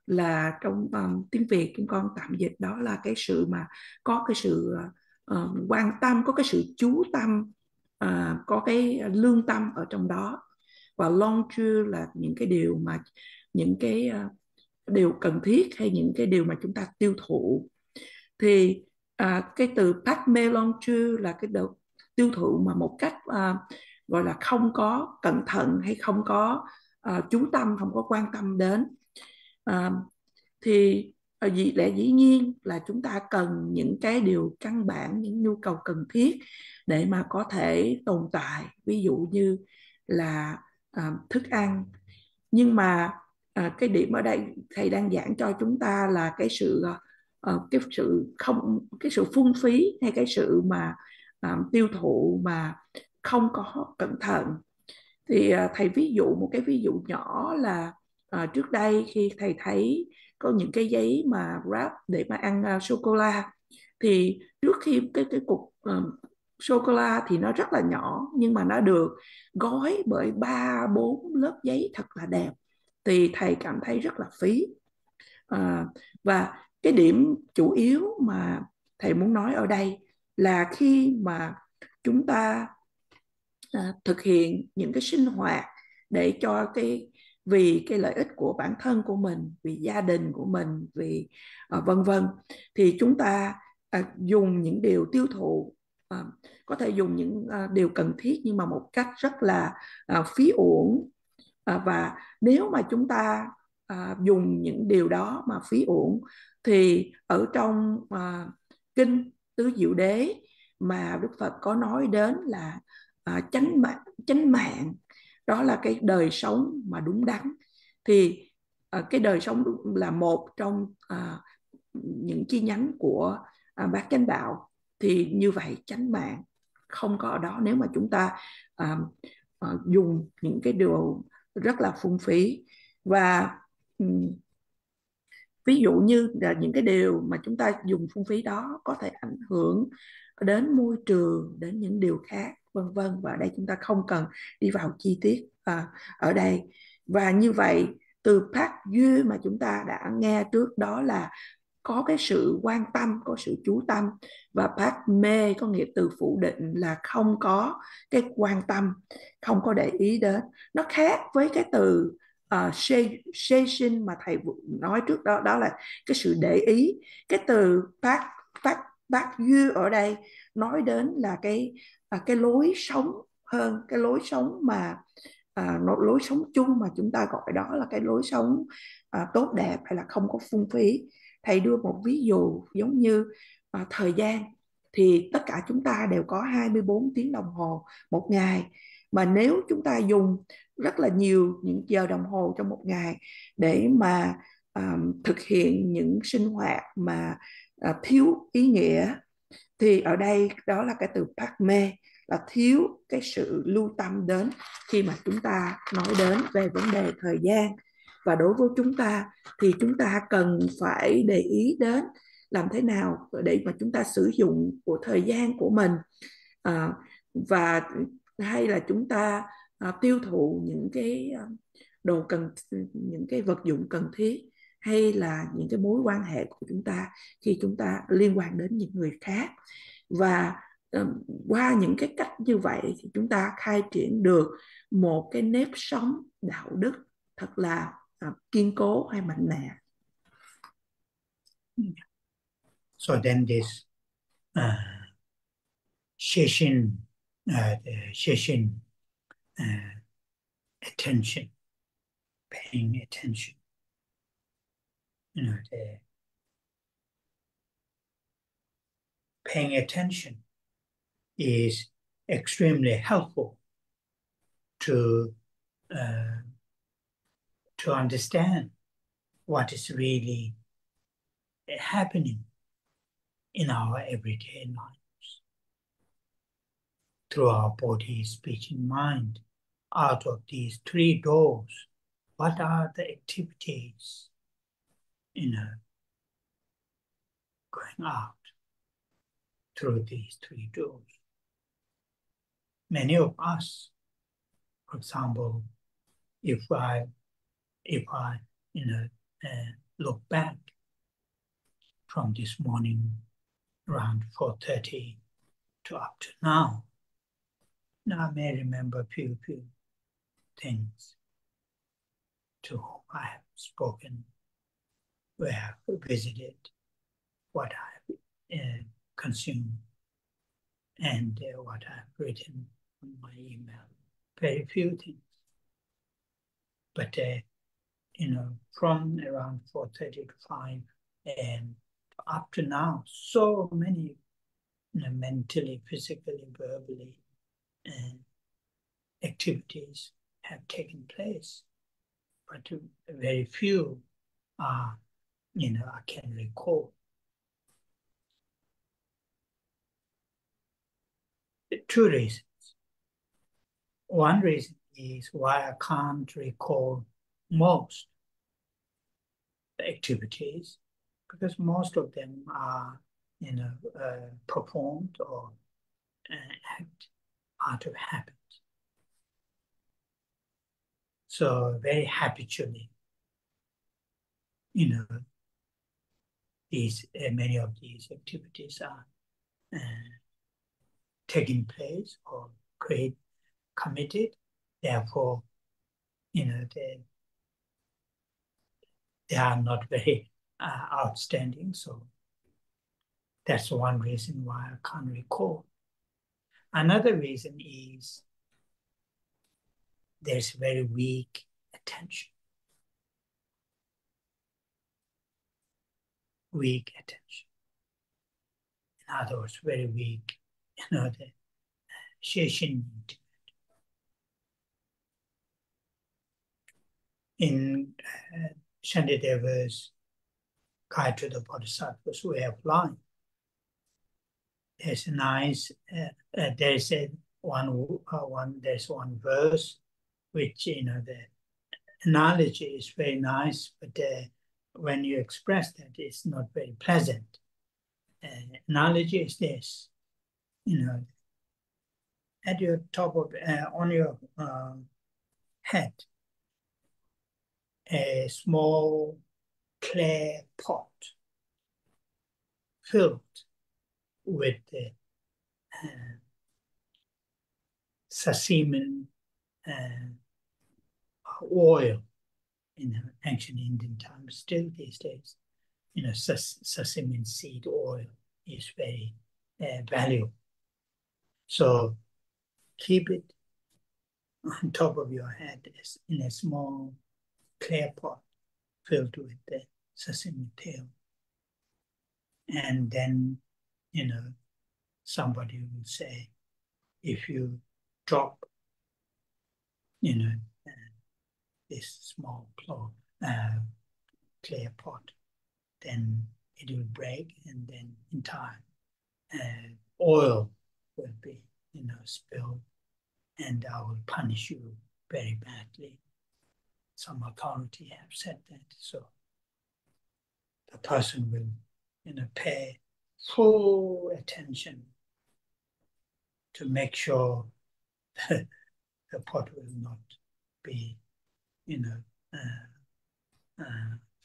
là trong tiếng Việt chúng con tạm dịch đó là cái sự mà có cái sự quan tâm, có cái sự chú tâm, có cái lương tâm ở trong đó. và long chưa là những cái điều mà những cái điều cần thiết hay những cái điều mà chúng ta tiêu thụ. Thì cái từ pak mê long chưa là cái được tiêu thụ mà một cách gọi là không có cẩn thận hay không có chú tâm, không có quan tâm đến. Thì lẽ dĩ nhiên là chúng ta cần những cái điều căn bản, những nhu cầu cần thiết để mà có thể tồn tại, ví dụ như là thức ăn. Nhưng mà cái điểm ở đây thầy đang giảng cho chúng ta là cái sự phung phí hay cái sự mà tiêu thụ mà không có cẩn thận. Thì thầy một cái ví dụ nhỏ là trước đây khi thầy thấy có những cái giấy mà wrap để mà ăn sô cô la, thì trước khi cái cục sô cô la thì nó rất là nhỏ, nhưng mà nó được gói bởi 3-4 lớp giấy thật là đẹp, thì thầy cảm thấy rất là phí. Và cái điểm chủ yếu mà thầy muốn nói ở đây là khi mà chúng ta thực hiện những cái sinh hoạt để cho vì cái lợi ích của bản thân của mình, vì gia đình của mình, vì vân vân, thì chúng ta dùng những điều tiêu thụ, có thể dùng những điều cần thiết nhưng mà một cách rất là phí uổng. Và nếu mà chúng ta dùng những điều đó mà phí uổng, thì ở trong Kinh Tứ Diệu Đế mà Đức Phật có nói đến là chánh mạng, đó là cái đời sống mà đúng đắn. Thì cái đời sống là một trong những chi nhánh của bát chánh đạo. Thì như vậy chánh mạng không có ở đó nếu mà chúng ta dùng những cái điều rất là phung phí. Và ví dụ như là những cái điều mà chúng ta dùng phung phí đó có thể ảnh hưởng đến môi trường, đến những điều khác, vân vân. Và ở đây chúng ta không cần đi vào chi tiết ở đây. Và như vậy từ Pak Dư mà chúng ta đã nghe trước đó là có cái sự quan tâm, có sự chú tâm. Và Pak Mê có nghĩa từ phủ định là không có cái quan tâm, không có để ý đến. Nó khác với cái từ session mà thầy nói trước đó, đó là cái sự để ý. Cái từ Pak Dư ở đây nói đến là cái lối sống hơn, cái lối sống mà lối sống chung mà chúng ta gọi đó là cái lối sống tốt đẹp hay là không có phung phí. Thầy đưa một ví dụ giống như thời gian, thì tất cả chúng ta đều có 24 tiếng đồng hồ một ngày, mà nếu chúng ta dùng rất là nhiều những giờ đồng hồ trong một ngày để mà thực hiện những sinh hoạt mà thiếu ý nghĩa, thì ở đây đó là cái từ Pak Mê, là thiếu cái sự lưu tâm đến khi mà chúng ta nói đến về vấn đề thời gian. Và đối với chúng ta thì chúng ta cần phải để ý đến làm thế nào để mà chúng ta sử dụng của thời gian của mình, và hay là chúng ta tiêu thụ những cái những cái vật dụng cần thiết, hay là những cái mối quan hệ của chúng ta khi chúng ta liên quan đến những người khác. Và qua những cái cách như vậy thì chúng ta khai triển được một cái nếp sống đạo đức thật là kiên cố hay mạnh mẽ. So then this session attention, paying attention, paying attention is extremely helpful to understand what is really happening in our everyday lives through our body, speech, and mind. Out of these three doors, what are the activities, going out through these three doors? Many of us, for example, if I look back from this morning around 4:30 to up to now I may remember few things to whom I have spoken, where I have visited, what I have consumed, and what I have written on my email. Very few things. But, from around 4:30 to 5 a.m. up to now, so many mentally, physically, verbally, activities have taken place. But very few are, I can recall. Two reasons. One reason is why I can't recall most activities, because most of them are, performed or act out of habit. So very habitually, many of these activities are taking place or committed. Therefore, they are not very outstanding. So that's one reason why I can't recall. Another reason is there's very weak attention. Weak attention. In other words, very weak, the Sheshin. In Shantideva's Guide to the Bodhisattva's Way of Life, there's a nice, there's one verse which, the analogy is very nice, but when you express that, it's not very pleasant. Analogy is this, at your top of, on your head, a small clay pot filled with the sesame oil. In ancient Indian times, still these days, sesame seed oil is very valuable. So keep it on top of your head in a small clay pot filled with the sesame tail. And then, somebody will say, if you drop, this small clay pot, then it will break, and then in time, oil will be, spilled, and I will punish you very badly. Some authority have said that, so the person will, pay full attention to make sure that the pot will not be,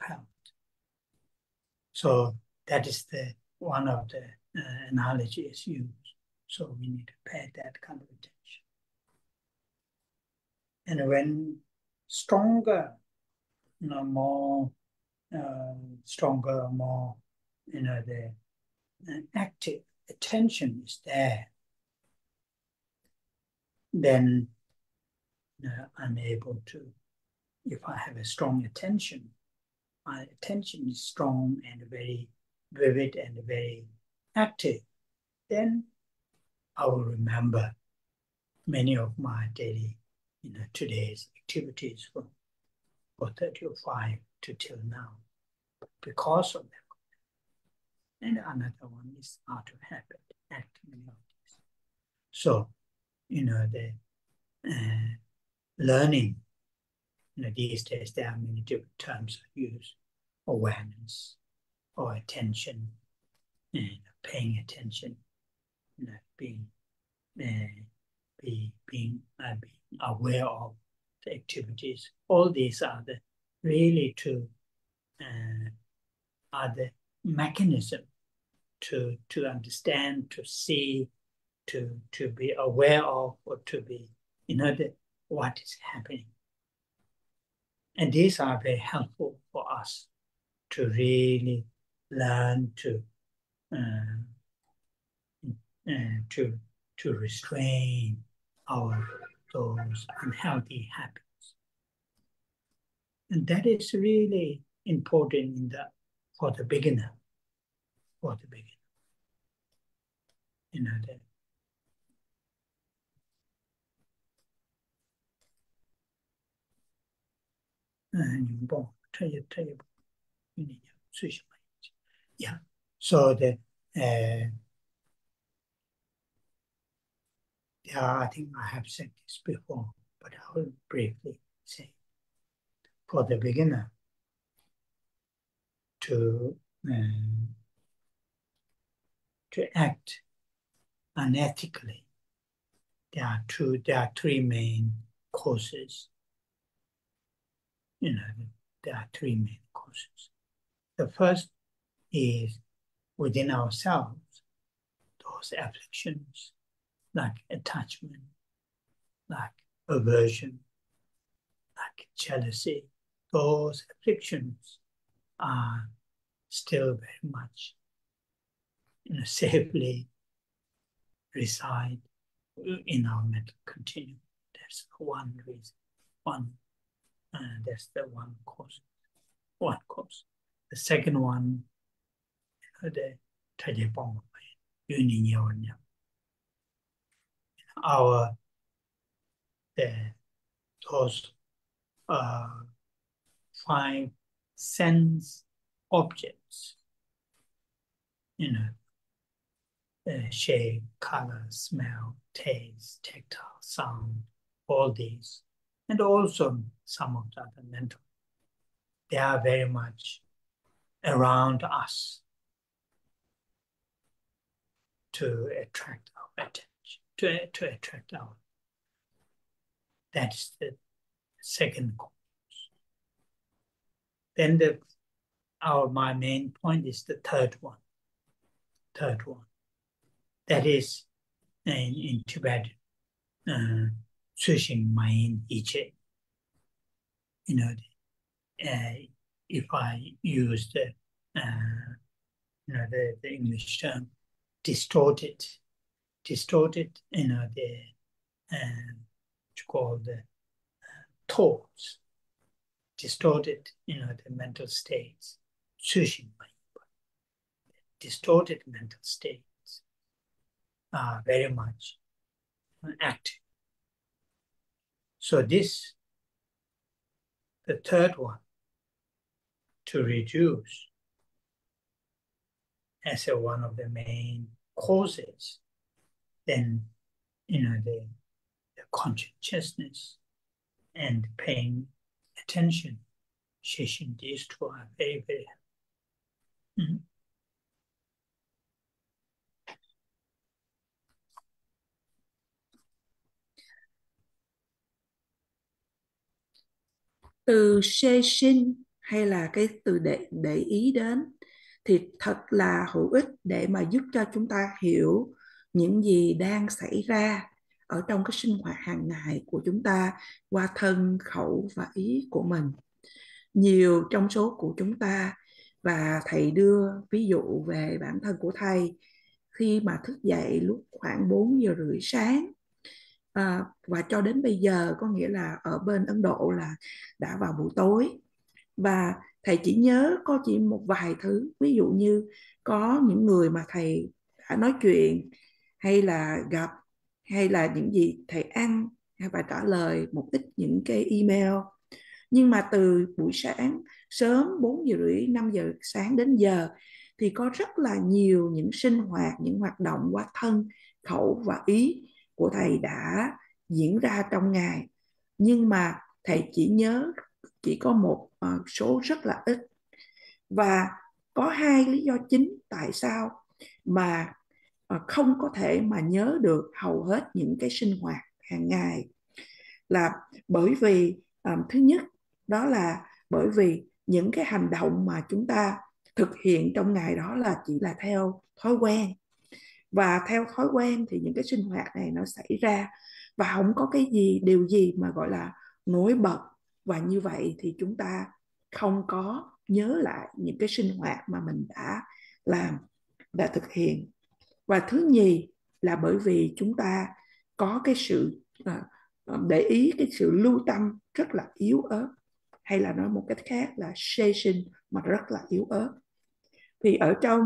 felt. So that is one of the analogies used. So we need to pay that kind of attention. And when stronger, more stronger, more, the active attention is there, then I'm able to, if I have a strong attention, my attention is strong and very vivid and very active, then I will remember many of my daily, today's activities from 4:35 to till now, because of that. And another one is out of habit, acting in this. So, the learning, these days there are many different terms used: awareness or attention, paying attention, being aware of the activities. All these are really are the mechanism to understand, to see, to be aware of, or to be, what is happening. And these are very helpful for us to really learn to restrain those unhealthy habits. And that is really important for the beginner. You know that. Yeah. So I think I have said this before, but I will briefly say, for the beginner to act unethically, there are three main causes. You know, there are three main causes. The first is within ourselves, those afflictions like attachment, like aversion, like jealousy. Those afflictions are still very much safely reside in our mental continuum. That's one reason. That's the one cause. The second one, those 5 sense objects, shape, color, smell, taste, tactile, sound, all these, and also some of the other mental. They are very much around us to attract our attention, to attract our. That's the second cause. Then my main point is the third one. That is in Tibetan, switching mind iche. If I use the English term, distorted, called the thoughts, distorted, the mental states, distorted mental states are very much active. So the third one, to reduce as one of the main causes, then the consciousness and paying attention, these two are very, very helpful. Từ sê sinh hay là cái từ để ý đến thì thật là hữu ích để mà giúp cho chúng ta hiểu những gì đang xảy ra ở trong cái sinh hoạt hàng ngày của chúng ta qua thân, khẩu và ý của mình. Nhiều trong số của chúng ta, và thầy đưa ví dụ về bản thân của thầy, khi mà thức dậy lúc khoảng 4 giờ rưỡi sáng và cho đến bây giờ, có nghĩa là ở bên Ấn Độ là đã vào buổi tối, và thầy chỉ nhớ có chỉ một vài thứ, ví dụ như có những người mà thầy đã nói chuyện hay là gặp, hay là những gì thầy ăn, hay phải trả lời một ít những cái email. Nhưng mà từ buổi sáng sớm 4 giờ rưỡi 5 giờ sáng đến giờ thì có rất là nhiều những sinh hoạt, những hoạt động qua thân, khẩu và ý của thầy đã diễn ra trong ngày. Nhưng mà thầy chỉ có một số rất là ít. Và có 2 lý do chính tại sao mà không có thể mà nhớ được hầu hết những cái sinh hoạt hàng ngày. Là bởi vì thứ nhất, đó là bởi vì những cái hành động mà chúng ta thực hiện trong ngày đó là chỉ là theo thói quen. Và theo thói quen thì những cái sinh hoạt này nó xảy ra và không có điều gì mà gọi là nổi bật, và như vậy thì chúng ta không có nhớ lại những cái sinh hoạt mà mình đã làm, đã thực hiện. Và thứ nhì là bởi vì chúng ta có cái sự để ý cái sự lưu tâm rất là yếu ớt, hay là nói một cách khác là station mà rất là yếu ớt. Thì ở trong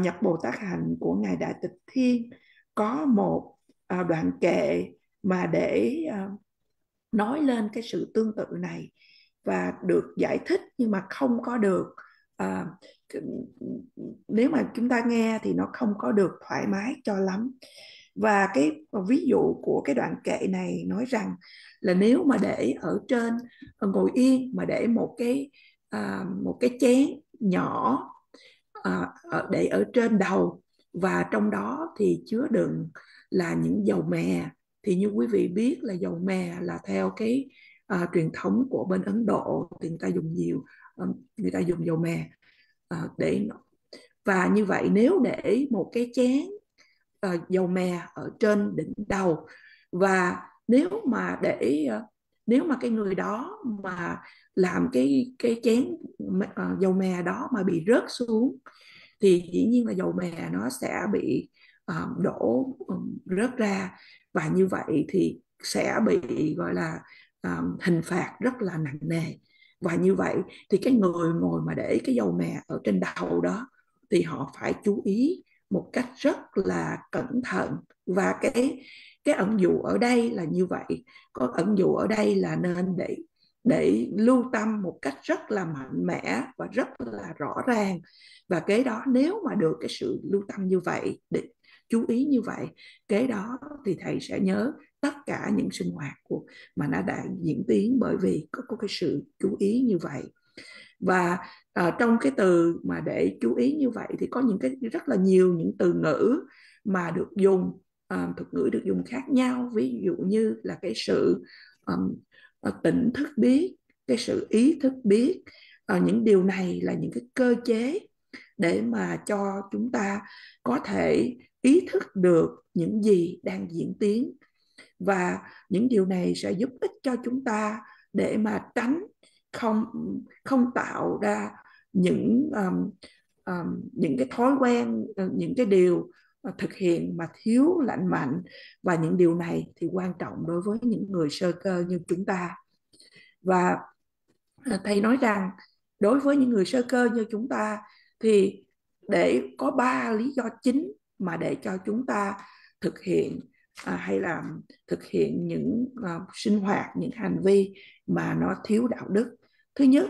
nhập Bồ Tát Hạnh của Ngài Đại Tịch Thiên có một đoạn kệ mà để nói lên cái sự tương tự này, và được giải thích nhưng mà không có được nếu mà chúng ta nghe thì nó không có được thoải mái cho lắm. Và cái ví dụ của cái đoạn kệ này nói rằng là nếu mà để ở trên, ngồi yên mà để một cái chén nhỏ để ở trên đầu, và trong đó thì chứa đựng là những dầu mè. Thì như quý vị biết là dầu mè là theo cái truyền thống của bên Ấn Độ thì người ta dùng nhiều, người ta dùng dầu mè để. Và như vậy nếu để một cái chén dầu mè ở trên đỉnh đầu, và nếu mà cái người đó mà làm cái chén dầu mè đó mà bị rớt xuống, thì dĩ nhiên là dầu mè nó sẽ bị đổ rớt ra, và như vậy thì sẽ bị gọi là hình phạt rất là nặng nề. Và như vậy thì cái người ngồi mà để cái dầu mè ở trên đầu đó thì họ phải chú ý một cách rất là cẩn thận. Và cái ẩn dụ ở đây là như vậy, có ẩn dụ ở đây là nên để lưu tâm một cách rất là mạnh mẽ và rất là rõ ràng. Và kế đó nếu mà được cái sự lưu tâm như vậy, để chú ý như vậy, kế đó thì thầy sẽ nhớ tất cả những sinh hoạt mà nó đã diễn tiến bởi vì có cái sự chú ý như vậy. Và trong cái từ mà để chú ý như vậy thì có những cái rất là nhiều những từ ngữ mà được dùng, thuật ngữ được dùng khác nhau. Ví dụ như là cái sự tỉnh thức biết, cái sự ý thức biết. Những điều này là những cái cơ chế để mà cho chúng ta có thể ý thức được những gì đang diễn tiến. Và những điều này sẽ giúp ích cho chúng ta để mà tránh không tạo ra những cái thói quen, những cái điều thực hiện mà thiếu lành mạnh. Và những điều này thì quan trọng đối với những người sơ cơ như chúng ta. Và thầy nói rằng đối với những người sơ cơ như chúng ta thì để có 3 lý do chính mà để cho chúng ta thực hiện hay là thực hiện những sinh hoạt, những hành vi mà nó thiếu đạo đức. Thứ nhất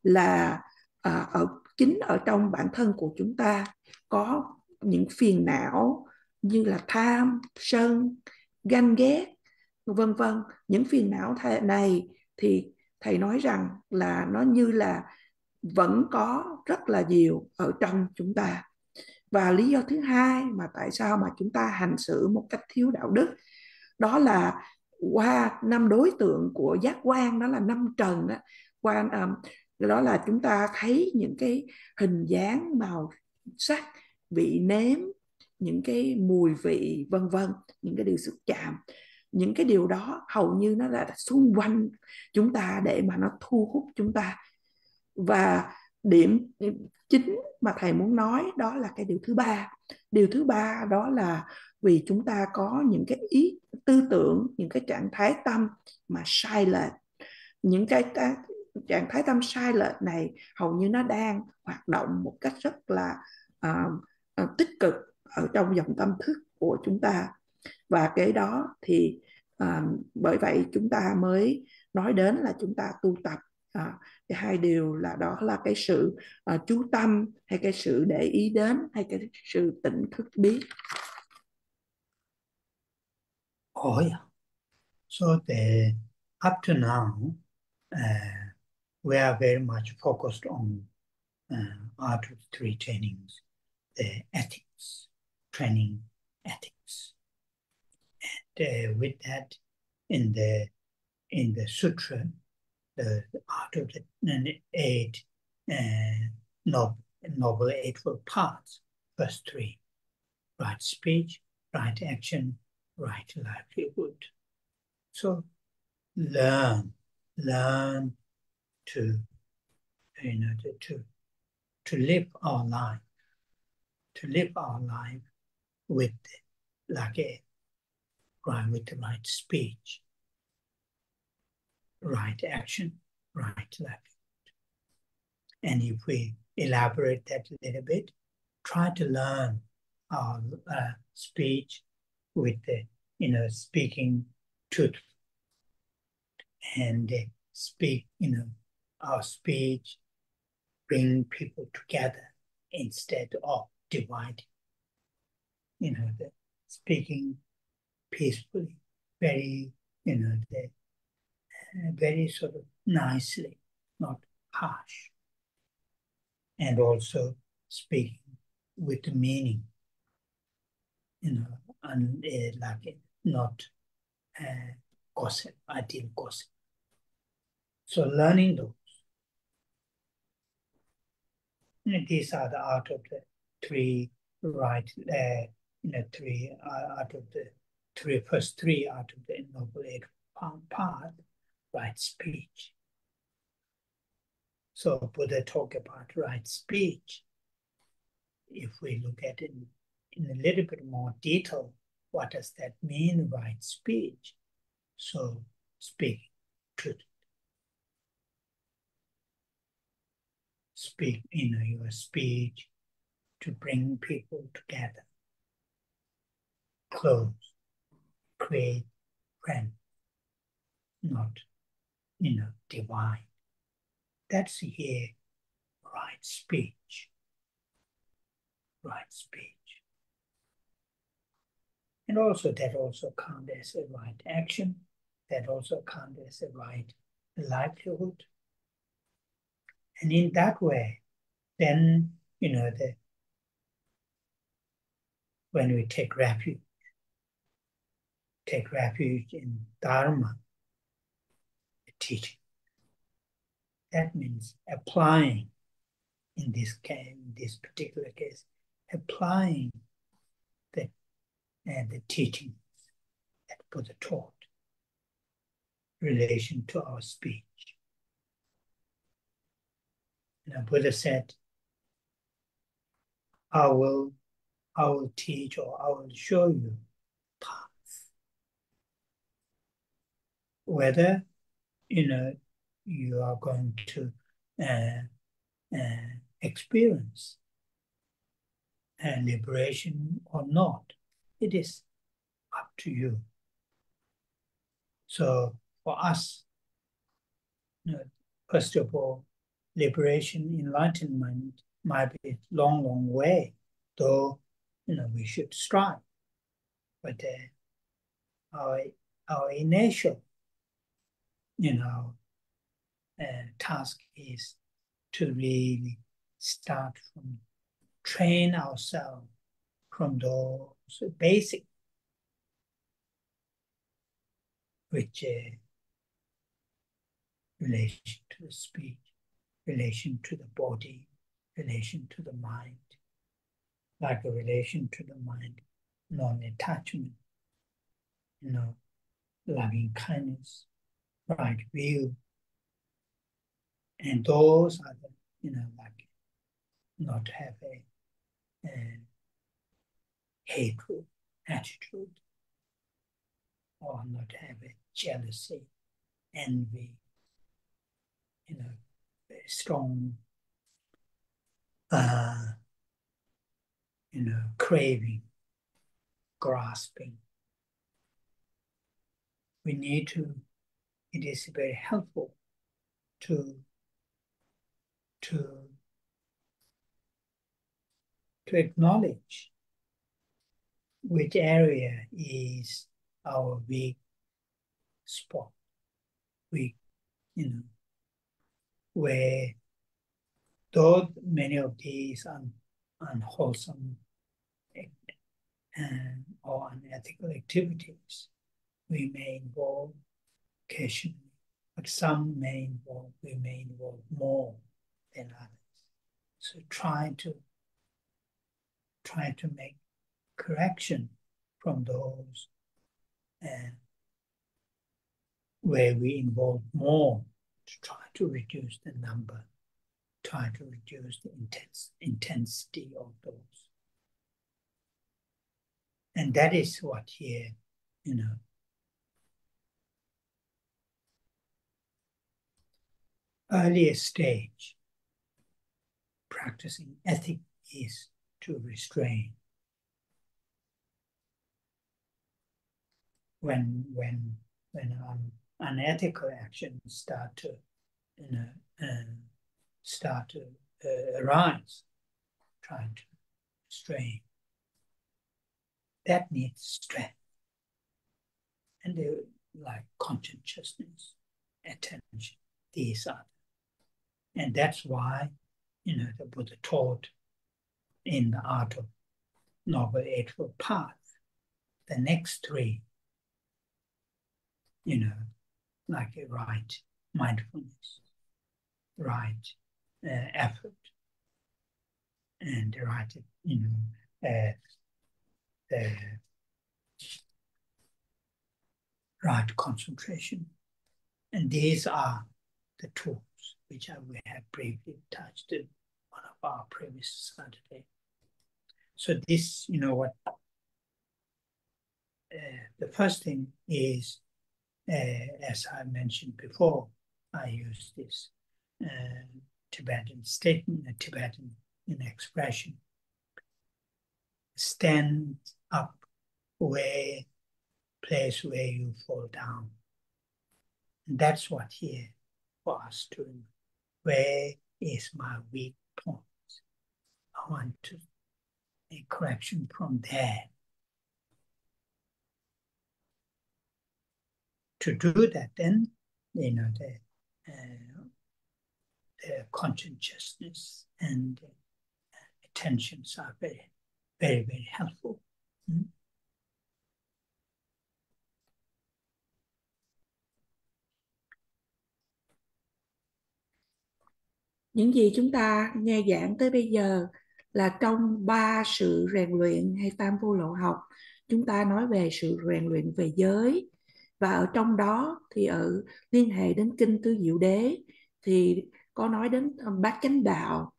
là chính ở trong bản thân của chúng ta có những phiền não như là tham, sân, ganh ghét, vân vân. Những phiền não này thì thầy nói rằng là nó như là vẫn có rất là nhiều ở trong chúng ta. Và lý do thứ hai mà tại sao mà chúng ta hành xử một cách thiếu đạo đức, đó là qua 5 đối tượng của giác quan, đó là 5 trần đó. Đó là chúng ta thấy những cái hình dáng, màu sắc, vị nếm, những cái mùi vị, vân vân, những cái điều xúc chạm. Những cái điều đó hầu như nó là xung quanh chúng ta để mà nó thu hút chúng ta. Và điểm chính mà thầy muốn nói đó là cái điều thứ ba. Điều thứ ba đó là vì chúng ta có những cái ý tư tưởng, những cái trạng thái tâm mà sai lệch. Những cái trạng thái tâm sai lệch này hầu như nó đang hoạt động một cách rất là tích cực ở trong dòng tâm thức của chúng ta. Và cái đó thì bởi vậy chúng ta mới nói đến là chúng ta tu tập cái hai điều là đó là cái sự chú tâm, hay cái sự để ý đến, hay cái sự tỉnh thức biết. Oh yeah. So up to now, we are very much focused on Art of Three trainings, the ethics, training ethics. And with that, in the Sutra, the Art of the Eight Noble Eightfold Paths, first three: right speech, right action, right livelihood. So learn to, to live our life, with like with the right speech, right action, right life. And if we elaborate that a little bit, try to learn our speech with the, speaking truth, and speak, our speech bring people together instead of dividing. The speaking peacefully, very, very sort of nicely, not harsh, and also speaking with meaning, and like not gossip, ideal gossip. So learning those. These are the art of the three right, three out of the first three out of the Noble Eightfold Path, right speech. So Buddha talk about right speech. If we look at it in a little bit more detail, what does that mean, right speech? So speak truth. Speak, your speech to bring people together, close, create friends, not, divide. That's here, right speech. Right speech. And also that also counts as a right action. That also counts as a right livelihood. And in that way, then, when we take refuge in Dharma, the teaching, that means applying, in this case, in this particular case, applying the teachings that Buddha taught in relation to our speech. Buddha said, I will teach, or I will show you path. Whether, you are going to experience liberation or not, it is up to you. So for us, first of all, liberation, enlightenment might be a long, long way, though we should strive. But our initial, task is to really start from train ourselves from those basic, which relation to the speech, relation to the body, relation to the mind, like a relation to the mind, non-attachment, loving kindness, right view. And those are the, like not have a hatred attitude, or not have a jealousy, envy, very strong, craving, grasping. We need to, it is very helpful to acknowledge which area is our weak spot, weak, where though many of these unwholesome or unethical activities we may involve occasionally, but some we may involve more than others. So try to make correction from those where we involve more to try to reduce the number, try to reduce the intensity of those. And that is what here, earlier stage, practicing ethic is to restrain. When unethical actions start to arise, trying to restrain, that needs strength, and they like consciousness, attention. These are, and that's why the Buddha taught in the art of Noble Eightfold Path, the next three, like a right mindfulness, right effort, and the right, the right concentration. And these are the tools which we have briefly touched in one of our previous Saturday. So this, the first thing is, as I mentioned before, I use this Tibetan statement, a Tibetan expression. Stand up place where you fall down. And that's what here for us to, where is my weak point? I want to make correction from there. To do that, then, the consciousness and attentions are very, very, very helpful. Những gì chúng ta nghe giảng tới bây giờ là trong 3 sự rèn luyện hay tam vô lậu học, chúng ta nói về sự rèn luyện về giới, và ở trong đó thì ở liên hệ đến Kinh Tứ Diệu Đế thì có nói đến bát chánh đạo,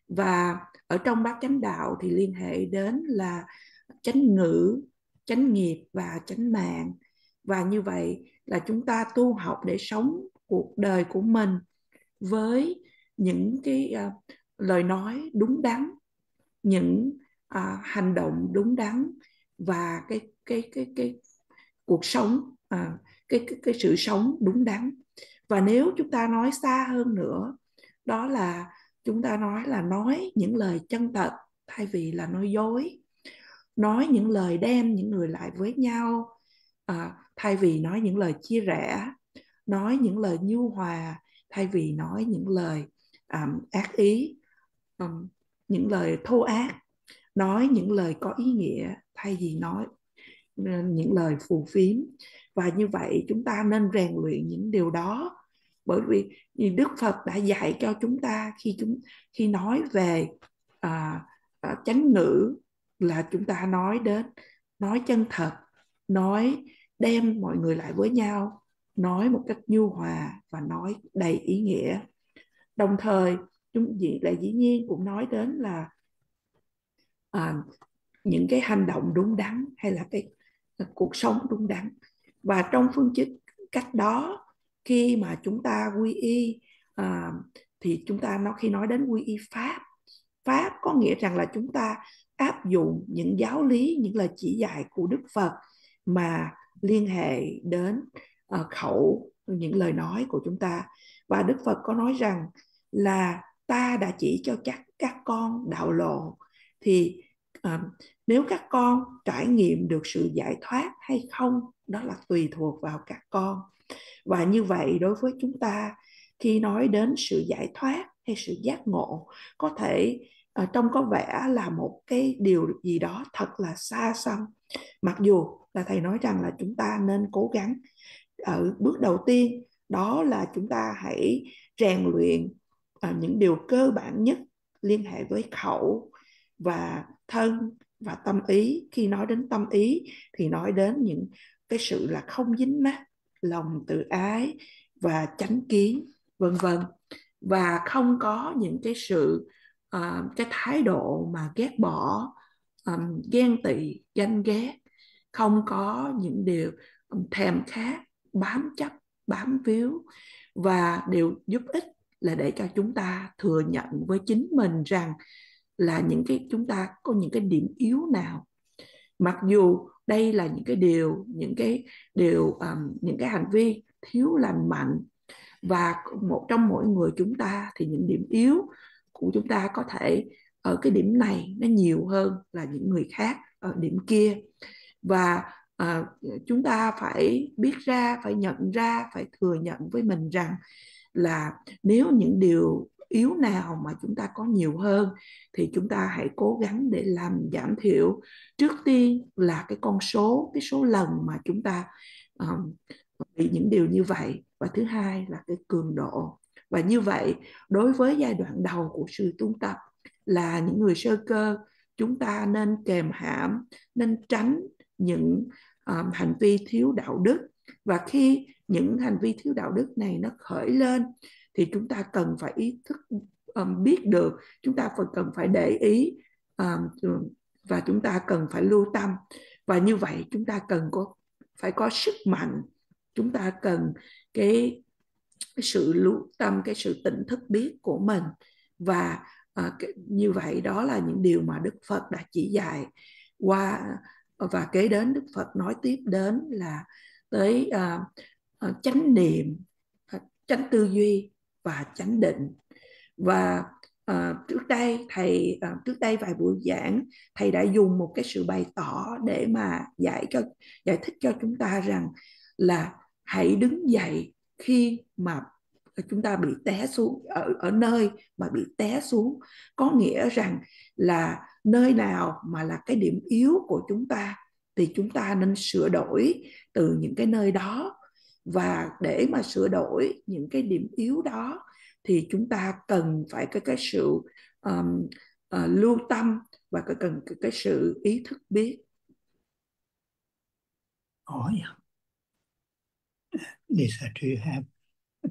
và ở trong bát chánh đạo thì liên hệ đến là chánh ngữ, chánh nghiệp và chánh mạng. Và như vậy là chúng ta tu học để sống cuộc đời của mình với những cái lời nói đúng đắn, những hành động đúng đắn, và cái cuộc sống, cái sự sống đúng đắn. Và nếu chúng ta nói xa hơn nữa, đó là chúng ta nói những lời chân thật thay vì là nói dối, nói những lời đem những người lại với nhau thay vì nói những lời chia rẽ, nói những lời nhu hòa thay vì nói những lời ác ý, những lời thô ác, nói những lời có ý nghĩa thay vì nói những lời phù phiếm. Và như vậy chúng ta nên rèn luyện những điều đó, bởi vì Đức Phật đã dạy cho chúng ta khi nói về chánh ngữ là chúng ta nói chân thật, nói đem mọi người lại với nhau, nói một cách nhu hòa và nói đầy ý nghĩa. Đồng thời dĩ nhiên cũng nói đến là những cái hành động đúng đắn hay là cái cuộc sống đúng đắn. Và trong phương cách đó, khi mà chúng ta quy y thì chúng ta khi nói đến quy y pháp có nghĩa rằng là chúng ta áp dụng những giáo lý, những lời chỉ dạy của Đức Phật mà liên hệ đến khẩu, những lời nói của chúng ta. Và Đức Phật có nói rằng là ta đã chỉ cho các con đạo lộ, thì nếu các con trải nghiệm được sự giải thoát hay không, đó là tùy thuộc vào các con. Và như vậy đối với chúng ta, khi nói đến sự giải thoát hay sự giác ngộ, có thể trông có vẻ là một cái điều gì đó thật là xa xăm, mặc dù là thầy nói rằng là chúng ta nên cố gắng. Ở bước đầu tiên đó là chúng ta hãy rèn luyện những điều cơ bản nhất liên hệ với khẩu và thân và tâm ý. Khi nói đến tâm ý thì nói đến những cái sự là không dính mắc, lòng tự ái và chánh kiến, vân vân. Và không có những cái sự cái thái độ mà ghét bỏ, ghen tị, ganh ghét, không có những điều thèm khát, bám chấp, bám víu. Và điều giúp ích là để cho chúng ta thừa nhận với chính mình rằng là chúng ta có những cái điểm yếu nào, mặc dù đây là những cái điều những cái hành vi thiếu lành mạnh. Và trong mỗi người chúng ta thì những điểm yếu của chúng ta có thể ở cái điểm này nó nhiều hơn là những người khác ở điểm kia. Và chúng ta phải biết ra, phải nhận ra, phải thừa nhận với mình rằng là nếu những điều yếu nào mà chúng ta có nhiều hơn thì chúng ta hãy cố gắng để làm giảm thiểu. Trước tiên là cái số lần mà chúng ta bị những điều như vậy, và thứ hai là cái cường độ. Và như vậy, đối với giai đoạn đầu của sự tu tập là những người sơ cơ, chúng ta nên kềm hãm, nên tránh những hành vi thiếu đạo đức. Và khi những hành vi thiếu đạo đức này nó khởi lên thì chúng ta cần phải ý thức, biết được, chúng ta cần phải để ý, và chúng ta cần phải lưu tâm. Và như vậy chúng ta phải có sức mạnh, chúng ta cần cái sự lưu tâm, cái sự tỉnh thức biết của mình. Và như vậy đó là những điều mà Đức Phật đã chỉ dạy qua. Và kế đến Đức Phật nói tiếp đến là tới chánh niệm, chánh tư duy và chánh định. Và trước đây vài buổi giảng, thầy đã dùng một cái sự bày tỏ để mà giải thích cho chúng ta rằng là hãy đứng dậy khi mà chúng ta bị té xuống, ở nơi mà bị té xuống. Có nghĩa rằng là nơi nào mà là cái điểm yếu của chúng ta thì chúng ta nên sửa đổi từ những cái nơi đó. Và để mà sửa đổi những cái điểm yếu đó thì chúng ta cần phải có cái sự lưu tâm và cần cái sự ý thức biết. Oh, yeah. Lisa, do you have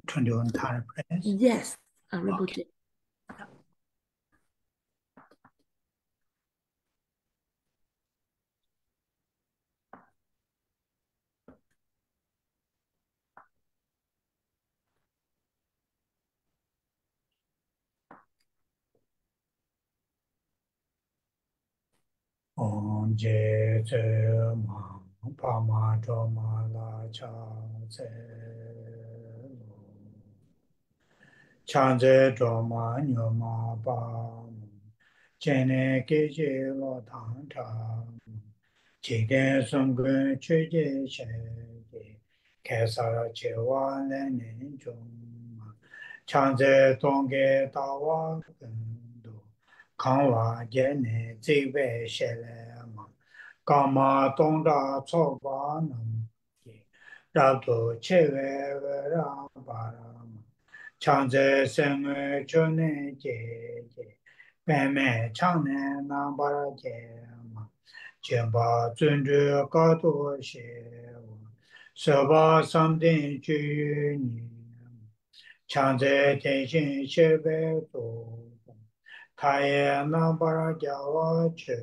21 Thara prayers? Yes, Rinpoche. Okay. Om je ze ma pa ma cho ma la cha ze cha ze cho ma nyo ma pa che ne ke je lo tang cha chi de song ge che je she ge ke sa ra che wa le ne chong ma cha ze tong ge ta wa gen do kang wa je ne zi we she le ma Kama tongda tsoba nam ki rabdo chewe ra param chanze senge chone je peme changne nambara je ma chenpa zundu kato she soba samden chu ni chanze tenshin shebe to taye nambara jawa che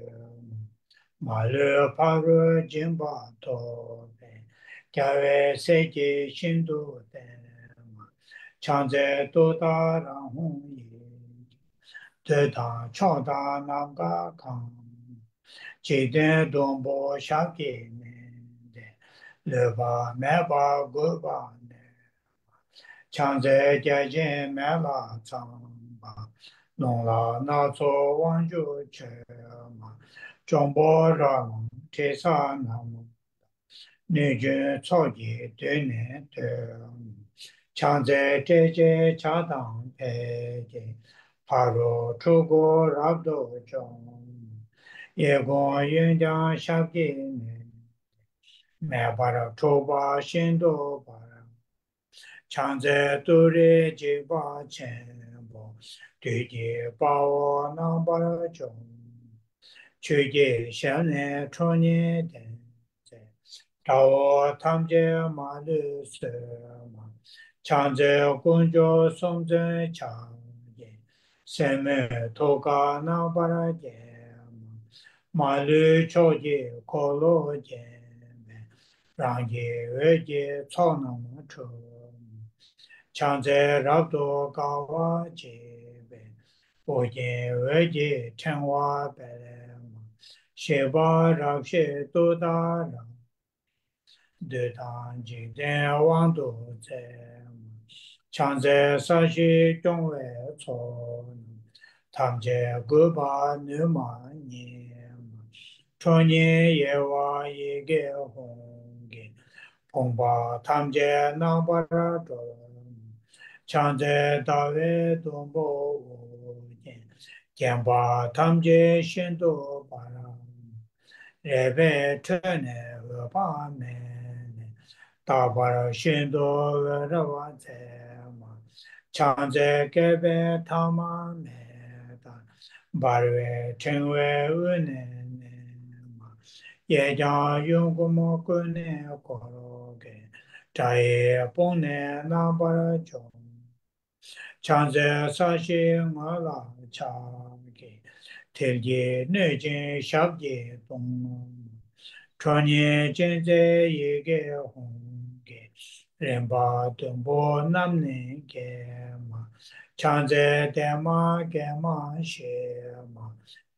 Malu paru jimba tobe, kyawe seji shindu tema, chanze toda rahun yi, teta choda nanga kang, chiden dombo shaki ne, leba meba guba ne, chanze jajin mela tsamba, nongla nazo wanju che ma, Chombo rang te sa nam ne je cho ji de ne de chang ze te je cha dang pe je pa ro chu go rab do chong ye go yin jiang sha ge ne me pa ra chu ba xin do pa ra chang ze tu re ji ba chen bo de ji ba wo nang pa ra chong Chöge shane chonye den Tao tamje malu sema, chanze kunjo somze change, seme toka na para jema, malu choje kolo jeme, rangi weje tsonam cho, chanze rabdo kawa jebe, oje weje tenwa belema, sheba rabshe todara, de tang jing den wang du zhe, chang zhe sa shi zhong wei co, tam jie gu ba nu ma ni, chong ni ye wa yi ge hong ge, hong ba tam jie nang ba ra zhou, chang zhe da wei dong bo wu jian, jian ba tam jie xin du ba ra, re bei che ne we ba me, da ba ra xin du we re wa zhe ma, chang zhe ge bei ta ma me da, ba re chen we wu ne ma, ye jiang yong gu mo gu ne ko ro ge, zha ye bong ne na ba ra zhong, changze sashi nga la cha ge, telje ne jen shab je dong, chanye jenze ye ge hong ge, renpa dunpo nam ne ge ma, changze tenma ge ma she ma,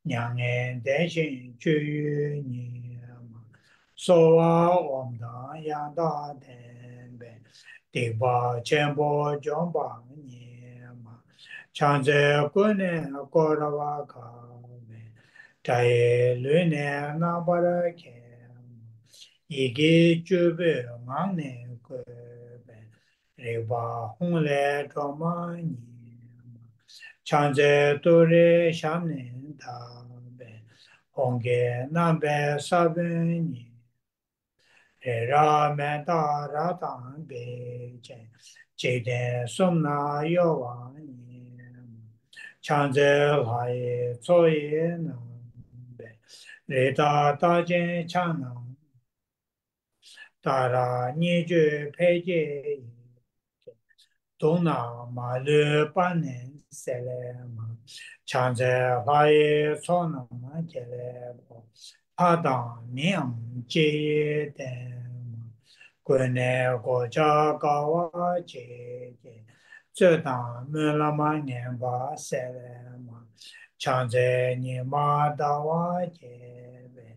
nyang en den shin chu yu ni ma, so wa om da yang da den ben, Dikpa chenpo jompa nye ma, changze kune korawa ka me, chaye lu ne nambara ke ma, iki chubi ngang kwe be, rikpa hong le choma nye ma, changze turi sham ta be, hongke nambe sabi nye, ra men ta ra tang be chen, che den sum na yo wa ni, chang ze la ye co ye na be, re ta ta jen chang na, ta ra ni ju pe je yi, dong na ma lu pa nen se le ma, chang ze la ye co na ma je le bo, pa dang miang je ye den ma, gun ne go cha ga wa je je, zhe dang me la ma nian ba se le ma, chang ze ni ma da wa je be,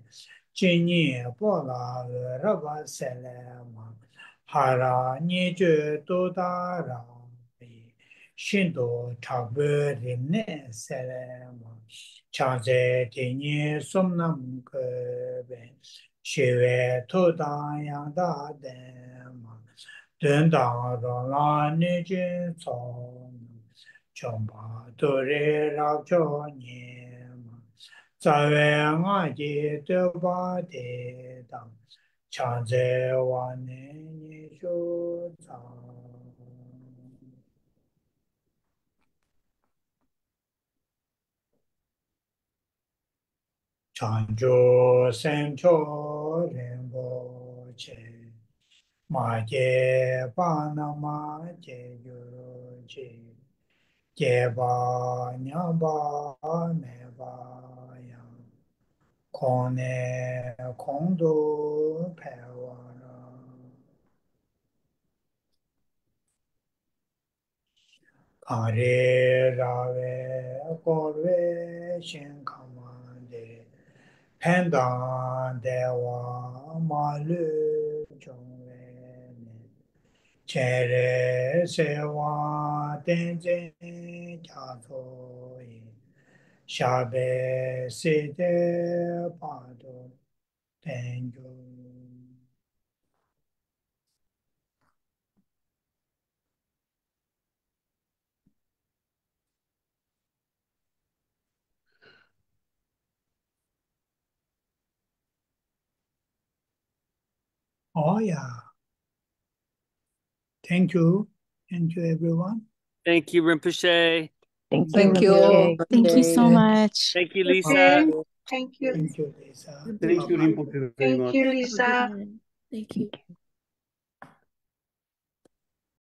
jin ni bo la e ra ba se le ma, ha ra ni ju du da ra bi, xin du cha bu rim ne se le ma, chang ze ti ni sum nam ge be, xue wei tu dang yang da den ma, dun dang rong la ni jun cong, chong pa tu ri rao cho ni ma, za wei nga ji tu ba de dang, chang ze wa ne ni shu zang. Chanjo sen cho rinpo che, ma je pa na ma je yu che, je pa nyam pa me pa yang, kong ne kong du pe wa ra, ka re ra we ko we shen ka ma de, pen dan de wa ma lu chong we ne, chen re se wa ten zen kya so yi, sha be se de pa do ten ju. Oh yeah. Thank you. Thank you everyone. Thank you, Rinpoche. Thank Thank you. you. Thank you so Rinpoche. much. Thank you, Lisa. Okay. Thank you. Thank you, Lisa. Thank you, Bye-bye. Rinpoche, very Thank much. you, Have a good Lisa. day. Thank you.